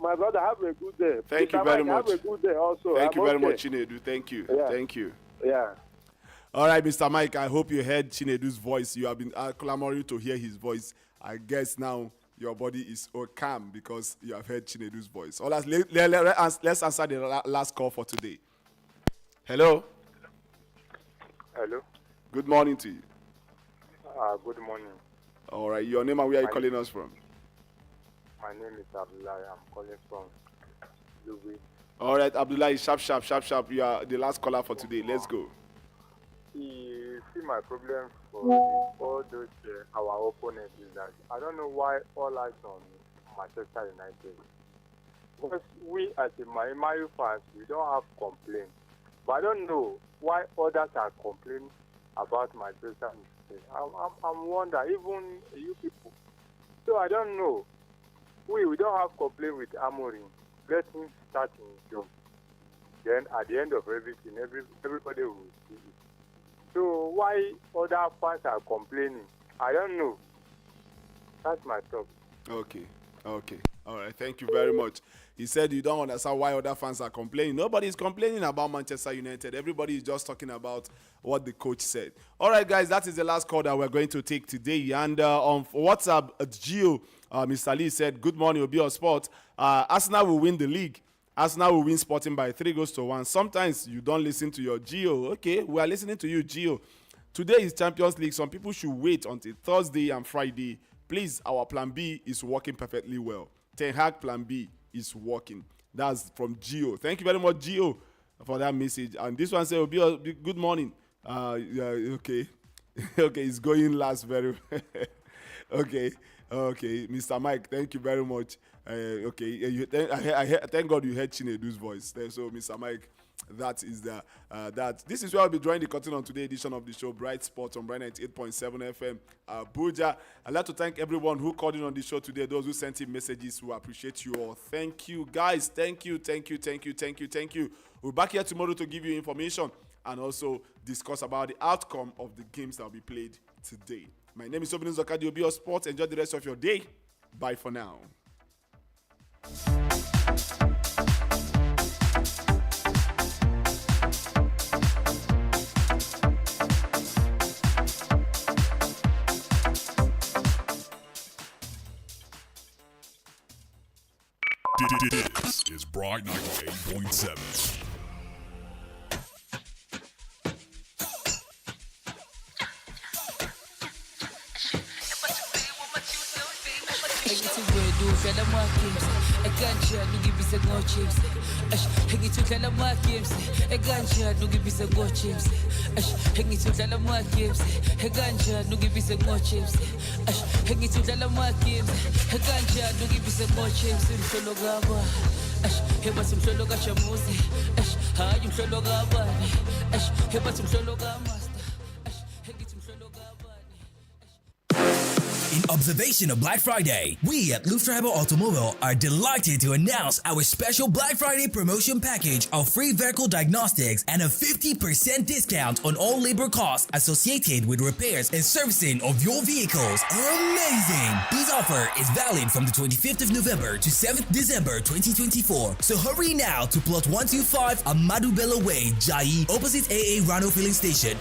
My brother, have a good day.
Thank you very much.
Have a good day also.
Thank you very much, Chinedu. Thank you.
Yeah.
Thank you.
Yeah.
All right, Mr. Mike, I hope you heard Chinedu's voice. You have been clamoring to hear his voice. I guess now your body is calm because you have heard Chinedu's voice. All right, let's answer the last call for today. Hello.
Hello.
Good morning to you.
Good morning.
All right, your name and where are you calling us from?
My name is Abdullah. I'm calling from Lubi.
All right, Abdullah, sharp. You are the last caller for today. Let's go.
You see, my problem for all those our opponents is that I don't know why all eyes on Manchester United. Because we as a Mayu fans, we don't have complaints. But I don't know why others are complaining about Manchester United. I'm wondering, even you people. So I don't know. We don't have complaint with Amorim. Let him start his job. Then at the end of everything, everybody will see it. So why other fans are complaining? I don't know. That's my thought.
Okay. All right, thank you very much. He said you don't understand why other fans are complaining. Nobody is complaining about Manchester United. Everybody is just talking about what the coach said. All right, guys, that is the last call that we're going to take today. And on WhatsApp, Gio, Mr. Lee said, good morning, Obi on Sport. Arsenal will win the league. Arsenal will win Sporting by 3-1. Sometimes you don't listen to your Gio. Okay, we are listening to you, Gio. Today is Champions League. Some people should wait until Thursday and Friday. Please, our plan B is working perfectly well. Ten Hag plan B is working. That's from Gio. Thank you very much, Gio, for that message. And this one says, good morning. Okay. Okay, it's going last very Okay, Mr. Mike, thank you very much. Thank God you heard Chinedu's voice. So, Mr. Mike, that is that. This is where I'll be drawing the curtain on today's edition of the show, Bright Sports on Bright 98.7 FM, Abuja. I'd like to thank everyone who called in on the show today, those who sent in messages. We appreciate you all. Thank you, guys. Thank you. We're back here tomorrow to give you information and also discuss about the outcome of the games that will be played today. My name is Obinus Zakadi, Obi of Sports. Enjoy the rest of your day. Bye for now.
This is Bright 98.7.
In observation of Black Friday, we at Luf Tribal Automobile are delighted to announce our special Black Friday promotion package of free vehicle diagnostics and a 50% discount on all labor costs associated with repairs and servicing of your vehicles. Amazing! This offer is valid from the 25th of November to 7th December 2024. So hurry now to plot 125 Amadu Bello Way, Jai, opposite AA Rano Filling Station,